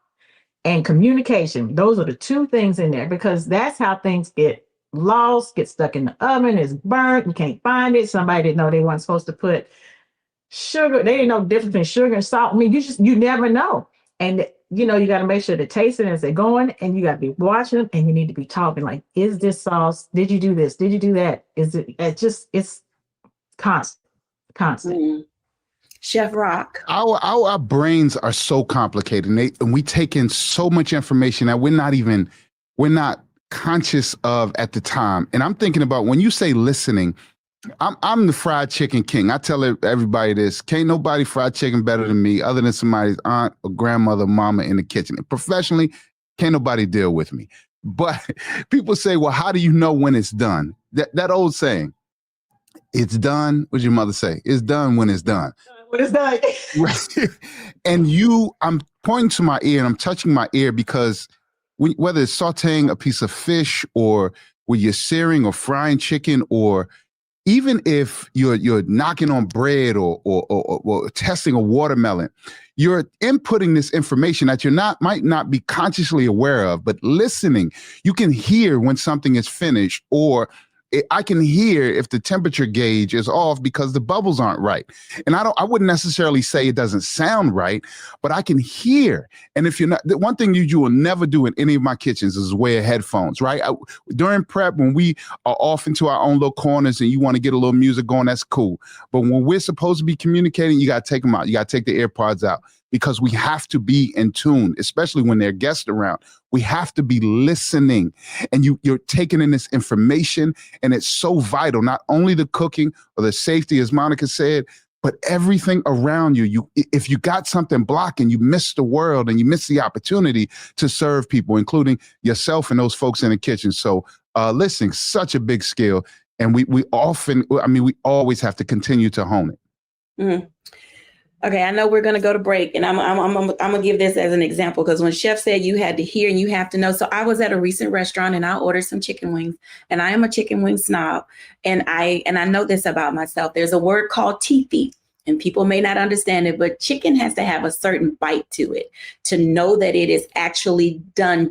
Speaker 3: and communication. Those are the two things in there because that's how things get lost, get stuck in the oven, it's burnt, you can't find it. Somebody didn't know they weren't supposed to put sugar. They didn't know the difference between sugar and salt. I mean, you never know. And you got to make sure to taste it as they're going and you got to be watching them and you need to be talking like, is this sauce? Did you do this? Did you do that? Is it's constant.
Speaker 1: Mm. Chef Rock.
Speaker 2: Our brains are so complicated and we take in so much information that we're not conscious of at the time. And I'm thinking about when you say listening, I'm the fried chicken king. I tell everybody this, can't nobody fried chicken better than me other than somebody's aunt or grandmother, mama in the kitchen. And professionally, can't nobody deal with me. But people say, well, how do you know when it's done? That old saying, it's done. What'd your mother say? It's done when it's done.
Speaker 3: When it's done.
Speaker 2: Right. And I'm pointing to my ear and I'm touching my ear because whether it's sauteing a piece of fish or when you're searing or frying chicken, or even if you're knocking on bread or testing a watermelon, you're inputting this information that might not be consciously aware of, but listening, you can hear when something is finished, or I can hear if the temperature gauge is off because the bubbles aren't right. And I wouldn't necessarily say it doesn't sound right, but I can hear. And if you're not, the one thing you will never do in any of my kitchens is wear headphones, right? During prep, when we are off into our own little corners and you want to get a little music going, that's cool. But when we're supposed to be communicating, you got to take them out. You got to take the AirPods out because we have to be in tune, especially when there are guests around. We have to be listening, and you're taking in this information, and it's so vital, not only the cooking or the safety, as Monica said, but everything around you. If you got something blocking, you miss the world and you miss the opportunity to serve people, including yourself and those folks in the kitchen. So listening, such a big skill. And we always have to continue to hone it.
Speaker 1: Mm. Okay, I know we're going to go to break, and I'm going to give this as an example because when Chef said you had to hear and you have to know. So I was at a recent restaurant and I ordered some chicken wings, and I am a chicken wing snob, and I know this about myself. There's a word called teethy, and people may not understand it, but chicken has to have a certain bite to it to know that it is actually done.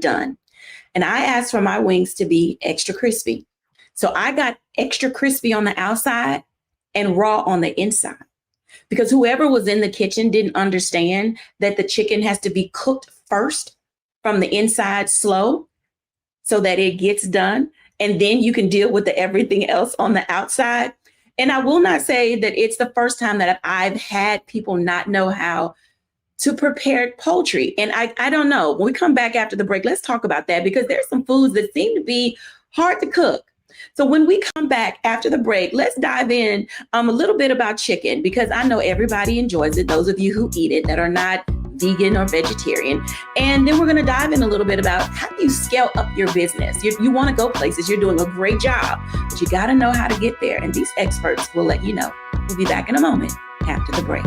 Speaker 1: And I asked for my wings to be extra crispy. So I got extra crispy on the outside and raw on the inside. Because whoever was in the kitchen didn't understand that the chicken has to be cooked first from the inside slow so that it gets done. And then you can deal with everything else on the outside. And I will not say that it's the first time that I've had people not know how to prepare poultry. And I don't know. When we come back after the break, let's talk about that because there's some foods that seem to be hard to cook. So when we come back after the break, let's dive in a little bit about chicken, because I know everybody enjoys it, those of you who eat it that are not vegan or vegetarian. And then we're going to dive in a little bit about how do you scale up your business. You want to go places. You're doing a great job, but you got to know how to get there. And these experts will let you know. We'll be back in a moment after the break.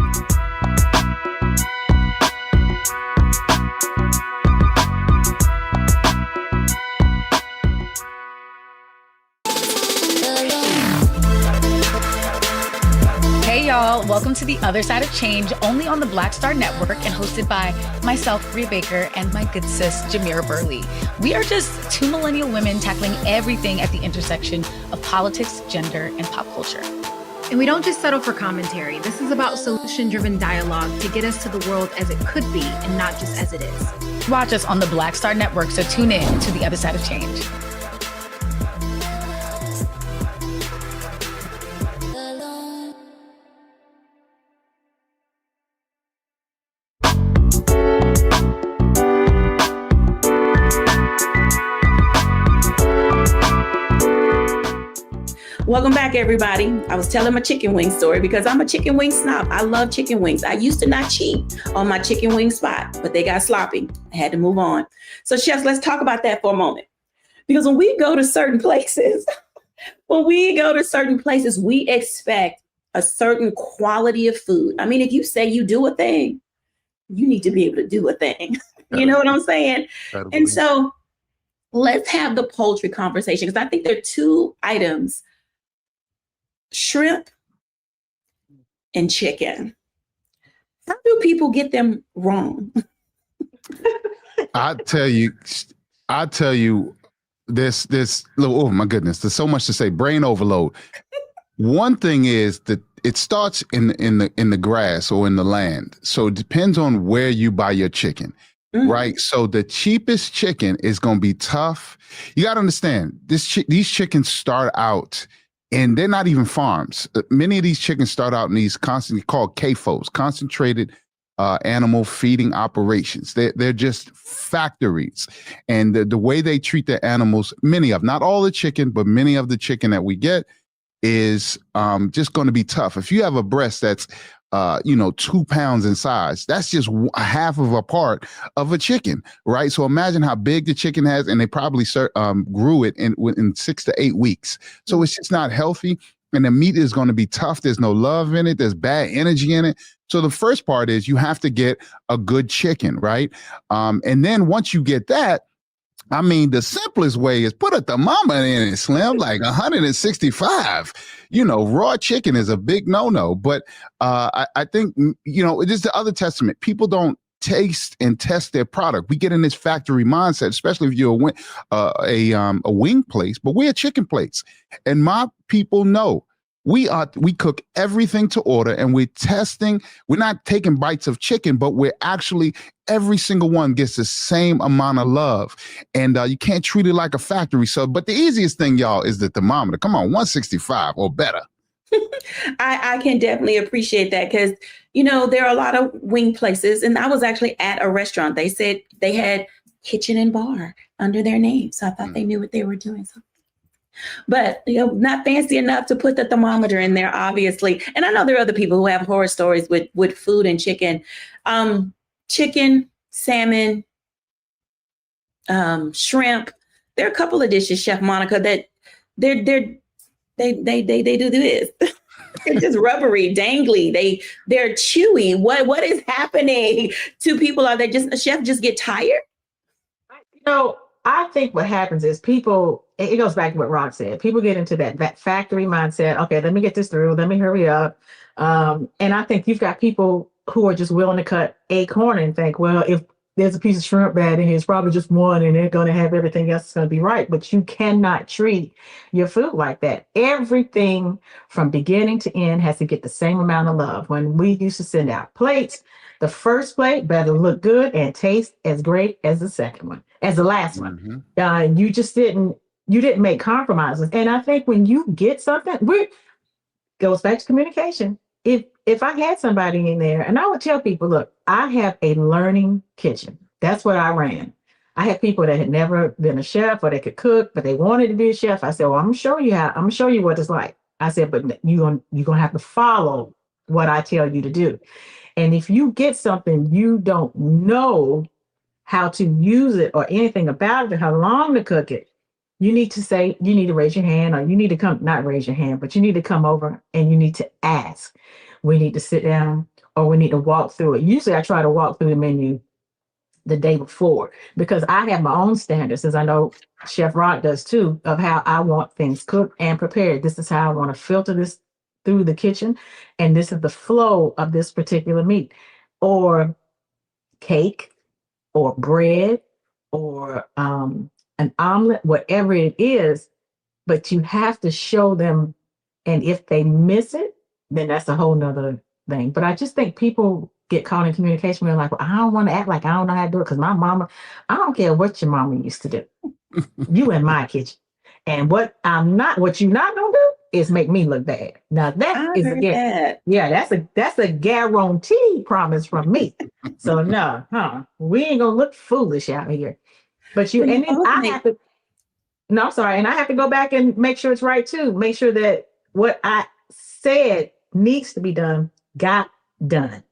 Speaker 6: Hey y'all, welcome to The Other Side of Change, only on the Black Star Network and hosted by myself, Bria Baker, and my good sis, Jamira Burley. We are just two millennial women tackling everything at the intersection of politics, gender, and pop culture.
Speaker 7: And we don't just settle for commentary. This is about solution-driven dialogue to get us to the world as it could be and not just as it is.
Speaker 6: Watch us on the Black Star Network, so tune in to The Other Side of Change.
Speaker 1: Welcome back, everybody. I was telling my chicken wing story because I'm a chicken wing snob. I love chicken wings. I used to not cheat on my chicken wing spot, but they got sloppy. I had to move on. So chefs, let's talk about that for a moment. Because when we go to certain places, we expect a certain quality of food. I mean, if you say you do a thing, you need to be able to do a thing. You know what I'm saying? And so let's have the poultry conversation, because I think there are two items: shrimp and chicken. How do people get them wrong?
Speaker 2: I tell you, this oh my goodness, there's so much to say. Brain overload. One thing is that it starts in the grass or in the land. So it depends on where you buy your chicken. Mm-hmm. Right. So the cheapest chicken is going to be tough. You got to understand these chickens start out, and they're not even farms. Many of these chickens start out in these constantly called CAFOs, concentrated animal feeding operations. They're just factories. And the way they treat their animals, many of, not all the chicken, but many of the chicken that we get is just going to be tough. If you have a breast that's 2 pounds in size, that's just a half of a part of a chicken, right? So imagine how big the chicken has, and they probably grew it in 6 to 8 weeks. So it's just not healthy, and the meat is going to be tough. There's no love in it. There's bad energy in it. So the first part is you have to get a good chicken, right? And then once you get that, I mean, the simplest way is put a thermometer in it, Slim, like 165. Raw chicken is a big no-no. But I think, it is the other testament. People don't taste and test their product. We get in this factory mindset, especially if you're a wing place, but we're a chicken place. And my people know we cook everything to order, and we're testing. We're not taking bites of chicken, but we're actually, every single one gets the same amount of love. And you can't treat it like a factory. So, but the easiest thing, y'all, is the thermometer. Come on, 165 or better.
Speaker 1: I can definitely appreciate that, because, there are a lot of wing places, and I was actually at a restaurant. They said they had kitchen and bar under their name. So I thought they knew what they were doing. So. But not fancy enough to put the thermometer in there, obviously. And I know there are other people who have horror stories with food and chicken. Chicken, salmon, shrimp. There are a couple of dishes, Chef Monica, that they do this. They're just rubbery, dangly. They're chewy. What is happening to people? Are they just, a chef just get tired?
Speaker 3: I think what happens is people, it goes back to what Rock said. People get into that factory mindset. Okay, let me get this through. Let me hurry up. And I think you've got people who are just willing to cut a corner and think, well, if there's a piece of shrimp bad in here, it's probably just one, and they're going to have everything else is going to be right. But you cannot treat your food like that. Everything from beginning to end has to get the same amount of love. When we used to send out plates, the first plate better look good and taste as great as the second one, as the last one. You just didn't make compromises. And I think when you get something, goes back to communication. If I had somebody in there, and I would tell people, look, I have a learning kitchen. That's what I ran. I had people that had never been a chef or they could cook, but they wanted to be a chef. I said, well, I'm gonna show you how. I'm gonna show you what it's like. I said, but you're gonna have to follow what I tell you to do. And if you get something you don't know how to use it or anything about it, how long to cook it, you need to raise your hand, or you need to come, not raise your hand, but you need to come over and you need to ask. We need to sit down or we need to walk through it. Usually I try to walk through the menu the day before because I have my own standards, as I know Chef Rod does too, of how I want things cooked and prepared. This is how I want to filter this through the kitchen. And this is the flow of this particular meat or cake or bread or an omelet, whatever it is, but you have to show them. And if they miss it, then that's a whole nother thing. But I just think people get caught in communication. We're like, well, I don't want to act like I don't know how to do it because my mama, I don't care what your mama used to do. You in my kitchen. And what you not gonna do is make me look bad. Now that is that's a guarantee promise from me. So no, we ain't gonna look foolish out here. But I have to. No, I'm sorry, and I have to go back and make sure it's right too. Make sure that what I said needs to be done got done.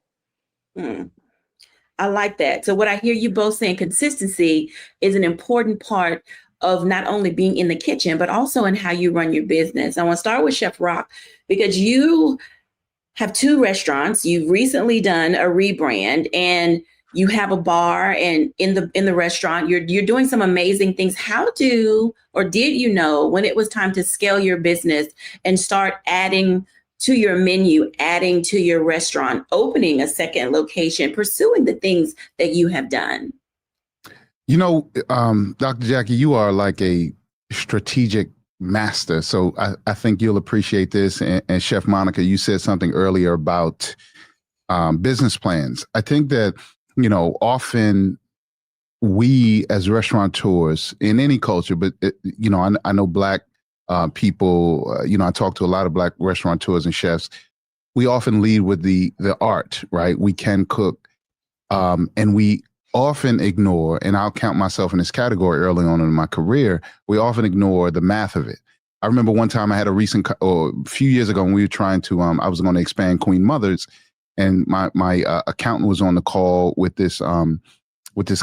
Speaker 1: I like that. So what I hear you both saying, consistency is an important part of not only being in the kitchen, but also in how you run your business. I want to start with Chef Rock because you have 2 restaurants. You've recently done a rebrand and you have a bar, and in the restaurant, you're doing some amazing things. Did you know when it was time to scale your business and start adding to your menu, adding to your restaurant, opening a second location, pursuing the things that you have done?
Speaker 2: You know, Dr. Jacquie, you are like a strategic master. So I think you'll appreciate this. And Chef Monica, you said something earlier about business plans. I think that, you know, often we as restaurateurs in any culture, but, you know, I know Black people, you know, I talk to a lot of Black restaurateurs and chefs. We often lead with the art, right? We can cook, and we often ignore, and I'll count myself in this category early on in my career, we often ignore the math of it. I remember one time I had a few years ago when we were trying to, I was going to expand Queen Mother's, and my accountant was on the call with this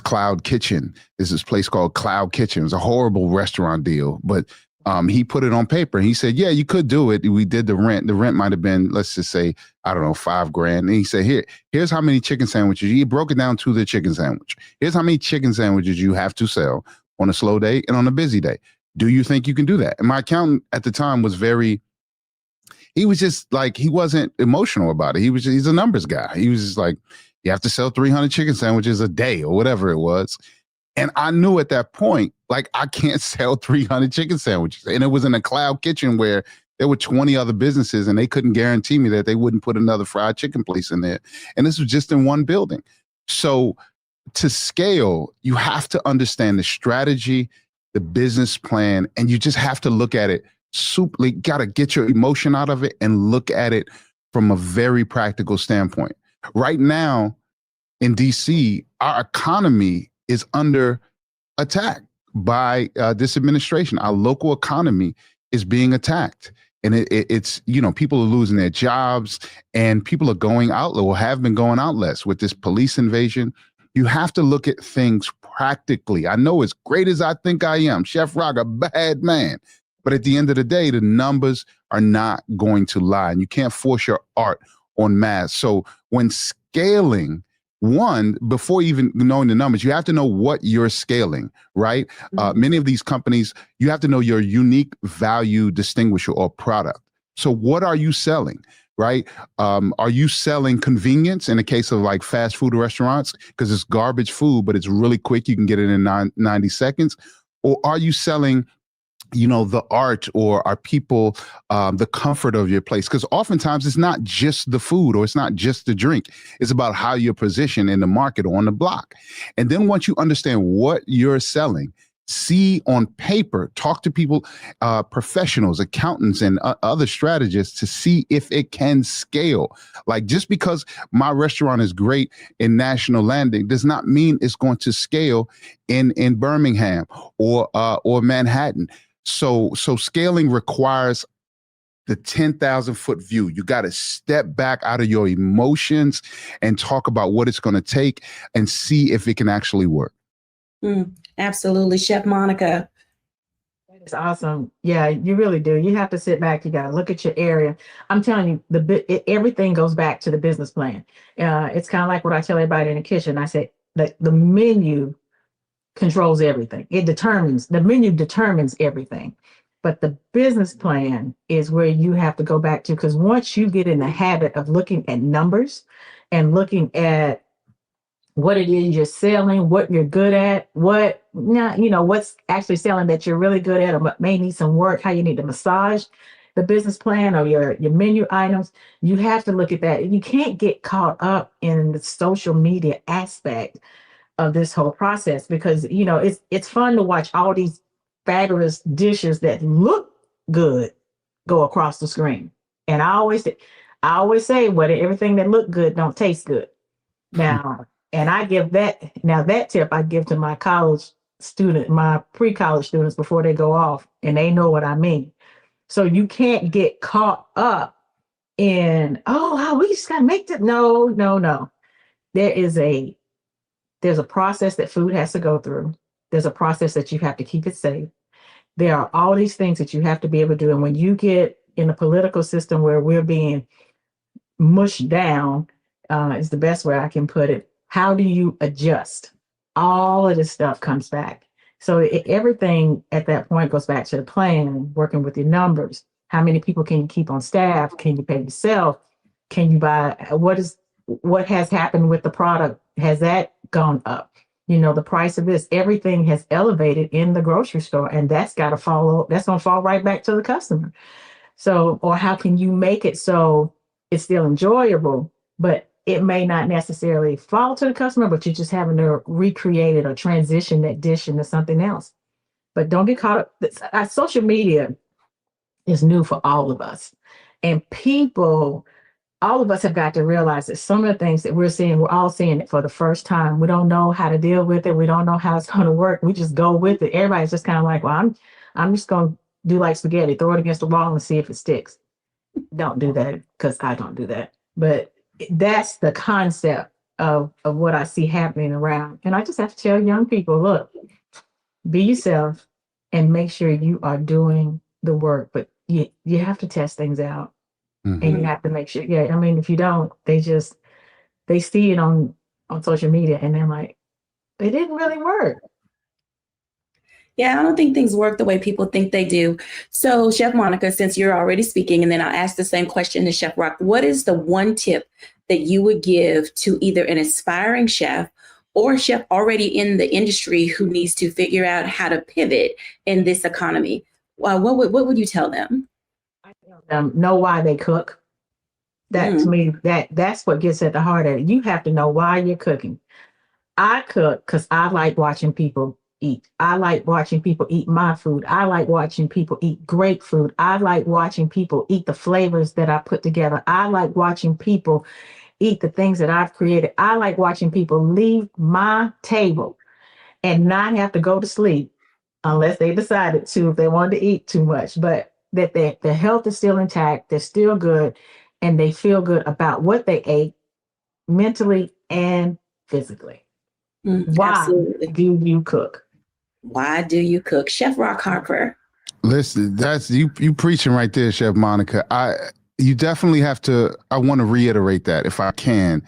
Speaker 2: Cloud Kitchen. There's this place called Cloud Kitchen. It was a horrible restaurant deal, but he put it on paper. He said, yeah, you could do it. We did the rent. The rent might've been, let's just say, I don't know, $5,000. And he said, here's how many chicken sandwiches. He broke it down to the chicken sandwich. Here's how many chicken sandwiches you have to sell on a slow day and on a busy day. Do you think you can do that? And my accountant at the time was he was just like, he wasn't emotional about it. He's a numbers guy. He was just like, you have to sell 300 chicken sandwiches a day or whatever it was. And I knew at that point, like, I can't sell 300 chicken sandwiches. And it was in a Cloud Kitchen where there were 20 other businesses and they couldn't guarantee me that they wouldn't put another fried chicken place in there. And this was just in one building. So to scale, you have to understand the strategy, the business plan, and you just have to look at it got to get your emotion out of it and look at it from a very practical standpoint. Right now in DC, our economy is under attack by this administration. Our local economy is being attacked. And it's, you know, people are losing their jobs and people are going out or have been going out less with this police invasion. You have to look at things practically. I know as great as I think I am, Chef Rock, a bad man. But at the end of the day, the numbers are not going to lie. And you can't force your art on mass. So when scaling, before even knowing the numbers, you have to know what you're scaling, right? Mm-hmm. Many of these companies, you have to know your unique value distinguisher or product. So what are you selling, right? Are you selling convenience in the case of like fast food restaurants? Because it's garbage food, but it's really quick. You can get it in 90 seconds. Or are you selling, you know, the art, or are people the comfort of your place? Because oftentimes it's not just the food or it's not just the drink. It's about how you're positioned in the market or on the block. And then once you understand what you're selling, see on paper, talk to people, professionals, accountants, and other strategists to see if it can scale. Like, just because my restaurant is great in National Landing does not mean it's going to scale in Birmingham or Manhattan. So scaling requires the 10,000 foot view. You got to step back out of your emotions and talk about what it's going to take and see if it can actually work.
Speaker 1: Absolutely. Chef Monica.
Speaker 3: It's awesome. Yeah, you really do. You have to sit back. You got to look at your area. I'm telling you, everything goes back to the business plan. It's kind of like what I tell everybody in the kitchen. I say that the menu controls everything. The menu determines everything. But the business plan is where you have to go back to, because once you get in the habit of looking at numbers and looking at what it is you're selling, what you're good at, what's actually selling that you're really good at, or what may need some work, how you need to massage the business plan or your menu items, you have to look at that. You can't get caught up in the social media aspect of this whole process, because it's fun to watch all these fabulous dishes that look good go across the screen. And I always say, everything that look good don't taste good. Now, and I give that tip I give to my my pre-college students before they go off, and they know what I mean. So you can't get caught up in, we just gotta make that. No. There's a process that food has to go through. There's a process that you have to keep it safe. There are all these things that you have to be able to do. And when you get in a political system where we're being mushed down, is the best way I can put it. How do you adjust? All of this stuff comes back. So everything at that point goes back to the plan, working with your numbers. How many people can you keep on staff? Can you pay yourself? Can you buy? What has happened with the product? Has that gone up? The price of this, everything has elevated in the grocery store, and that's going to fall right back to the customer. So, or how can you make it so it's still enjoyable, but it may not necessarily fall to the customer, but you're just having to recreate it or transition that dish into something else. But don't get caught up. Social media is new for all of us, and all of us have got to realize that some of the things that we're all seeing it for the first time. We don't know how to deal with it. We don't know how it's going to work. We just go with it. Everybody's just kind of like, well, I'm just going to do like spaghetti, throw it against the wall and see if it sticks. Don't do that, because I don't do that. But that's the concept of what I see happening around. And I just have to tell young people, look, be yourself and make sure you are doing the work. But you have to test things out. Mm-hmm. And you have to make sure. Yeah, I mean, if you don't, they see it on social media and they're like, it didn't really work.
Speaker 1: Yeah, I don't think things work the way people think they do. So, Chef Monica, since you're already speaking, and then I'll ask the same question to Chef Rock, what is the one tip that you would give to either an aspiring chef or a chef already in the industry who needs to figure out how to pivot in this economy? What would you tell them?
Speaker 3: Know why they cook. That to me, that's what gets at the heart of it. You have to know why you're cooking. I cook because I like watching people eat. I like watching people eat my food. I like watching people eat great food. I like watching people eat the flavors that I put together. I like watching people eat the things that I've created. I like watching people leave my table and not have to go to sleep unless they decided to, if they wanted to eat too much, but that their health is still intact, they're still good, and they feel good about what they ate mentally and physically. Why
Speaker 1: Absolutely.
Speaker 3: do you cook?
Speaker 1: Why do you cook? Chef Rock Harper.
Speaker 2: Listen, that's you preaching right there, Chef Monica. You definitely have to, I want to reiterate that if I can.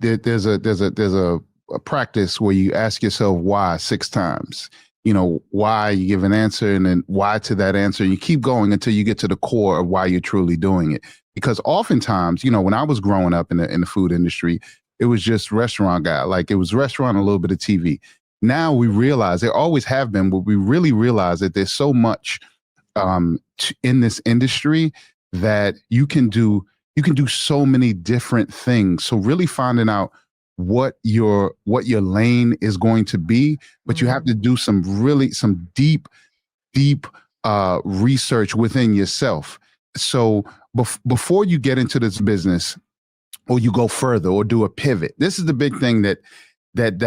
Speaker 2: There's a practice where you ask yourself why 6 times. Why, you give an answer, and then why to that answer. And you keep going until you get to the core of why you're truly doing it. Because oftentimes, when I was growing up in the food industry, it was just restaurant guy. Like, it was restaurant, a little bit of TV. Now we realize, there always have been, but we really realize that there's so much in this industry that you can do so many different things. So really finding out what your lane is going to be, but you have to do some deep research within yourself. So before you get into this business, or you go further, or do a pivot, this is the big thing that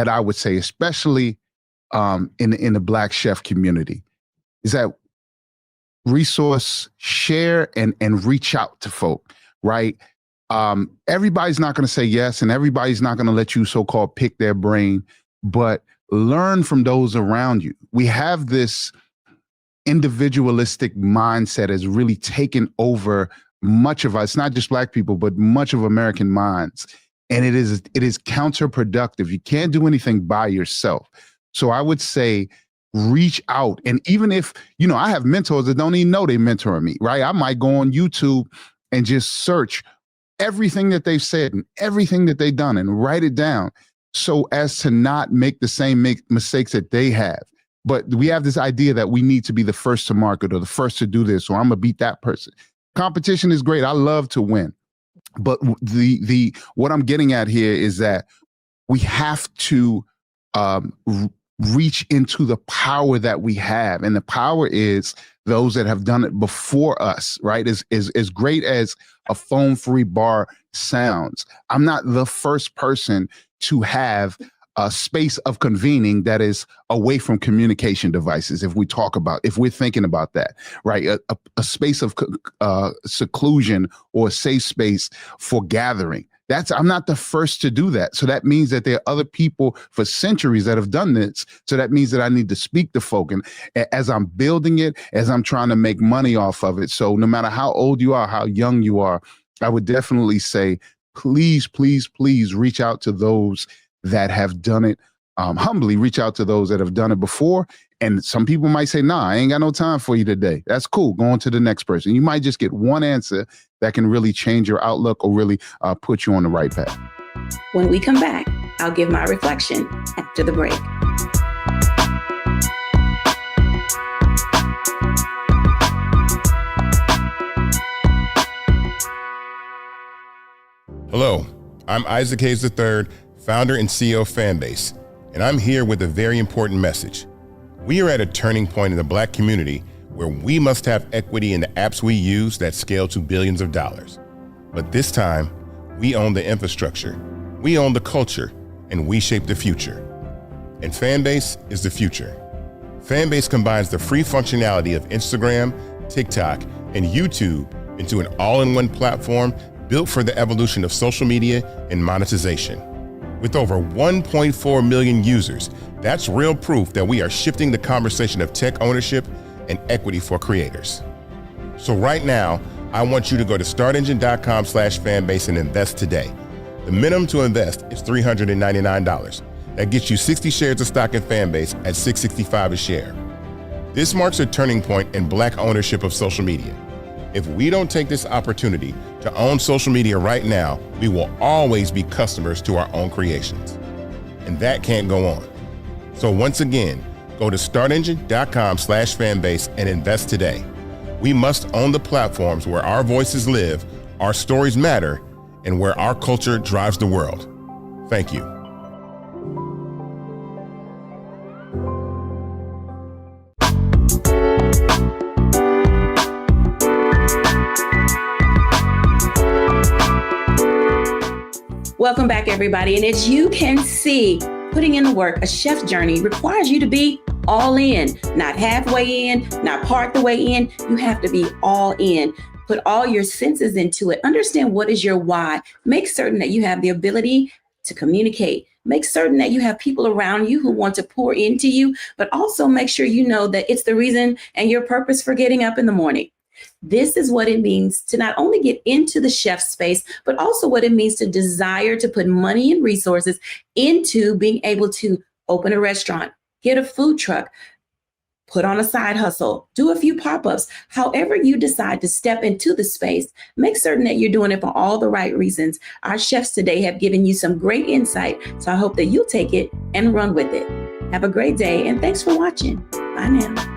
Speaker 2: I would say, especially in the Black chef community, is that share and reach out to folk, right? Everybody's not going to say yes, and everybody's not going to let you so-called pick their brain, but learn from those around you. We have this individualistic mindset has really taken over much of us, not just Black people, but much of American minds. And it is counterproductive. You can't do anything by yourself. So I would say reach out. And even if, I have mentors that don't even know they're mentoring me, right? I might go on YouTube and just search everything that they've said and everything that they've done and write it down so as to not make the same mistakes that they have. But we have this idea that we need to be the first to market or the first to do this, or I'm gonna beat that person. Competition is great. I love to win. But what I'm getting at here is that we have to reach into the power that we have. And the power is those that have done it before us, right? As great as a phone-free bar sounds, I'm not the first person to have a space of convening that is away from communication devices. If we're thinking about that, right? A space of seclusion or a safe space for gathering. I'm not the first to do that. So that means that there are other people for centuries that have done this. So that means that I need to speak to folk. And as I'm building it, as I'm trying to make money off of it. So no matter how old you are, how young you are, I would definitely say, please, please, please reach out to those that have done it. Humbly reach out to those that have done it before. And some people might say, nah, I ain't got no time for you today. That's cool. Go on to the next person. You might just get one answer that can really change your outlook or really put you on the right path.
Speaker 1: When we come back, I'll give my reflection after the break.
Speaker 4: Hello, I'm Isaac Hayes III, founder and CEO of Fanbase, and I'm here with a very important message. We are at a turning point in the Black community where we must have equity in the apps we use that scale to billions of dollars. But this time, we own the infrastructure, we own the culture, and we shape the future. And Fanbase is the future. Fanbase combines the free functionality of Instagram, TikTok, and YouTube into an all-in-one platform built for the evolution of social media and monetization. With over 1.4 million users, that's real proof that we are shifting the conversation of tech ownership and equity for creators. So right now, I want you to go to startengine.com/fanbase and invest today. The minimum to invest is $399. That gets you 60 shares of stock in Fanbase at $665 a share. This marks a turning point in Black ownership of social media. If we don't take this opportunity to own social media right now, we will always be customers to our own creations. And that can't go on. So once again, go to startengine.com/fanbase and invest today. We must own the platforms where our voices live, our stories matter, and where our culture drives the world. Thank you.
Speaker 1: Welcome back, everybody. And as you can see, putting in the work, a chef's journey requires you to be all in, not halfway in, not part the way in. You have to be all in. Put all your senses into it. Understand what is your why. Make certain that you have the ability to communicate. Make certain that you have people around you who want to pour into you, but also make sure you know that it's the reason and your purpose for getting up in the morning. This is what it means to not only get into the chef space, but also what it means to desire to put money and resources into being able to open a restaurant, get a food truck, put on a side hustle, do a few pop-ups. However you decide to step into the space, make certain that you're doing it for all the right reasons. Our chefs today have given you some great insight, so I hope that you'll take it and run with it. Have a great day, and thanks for watching. Bye now.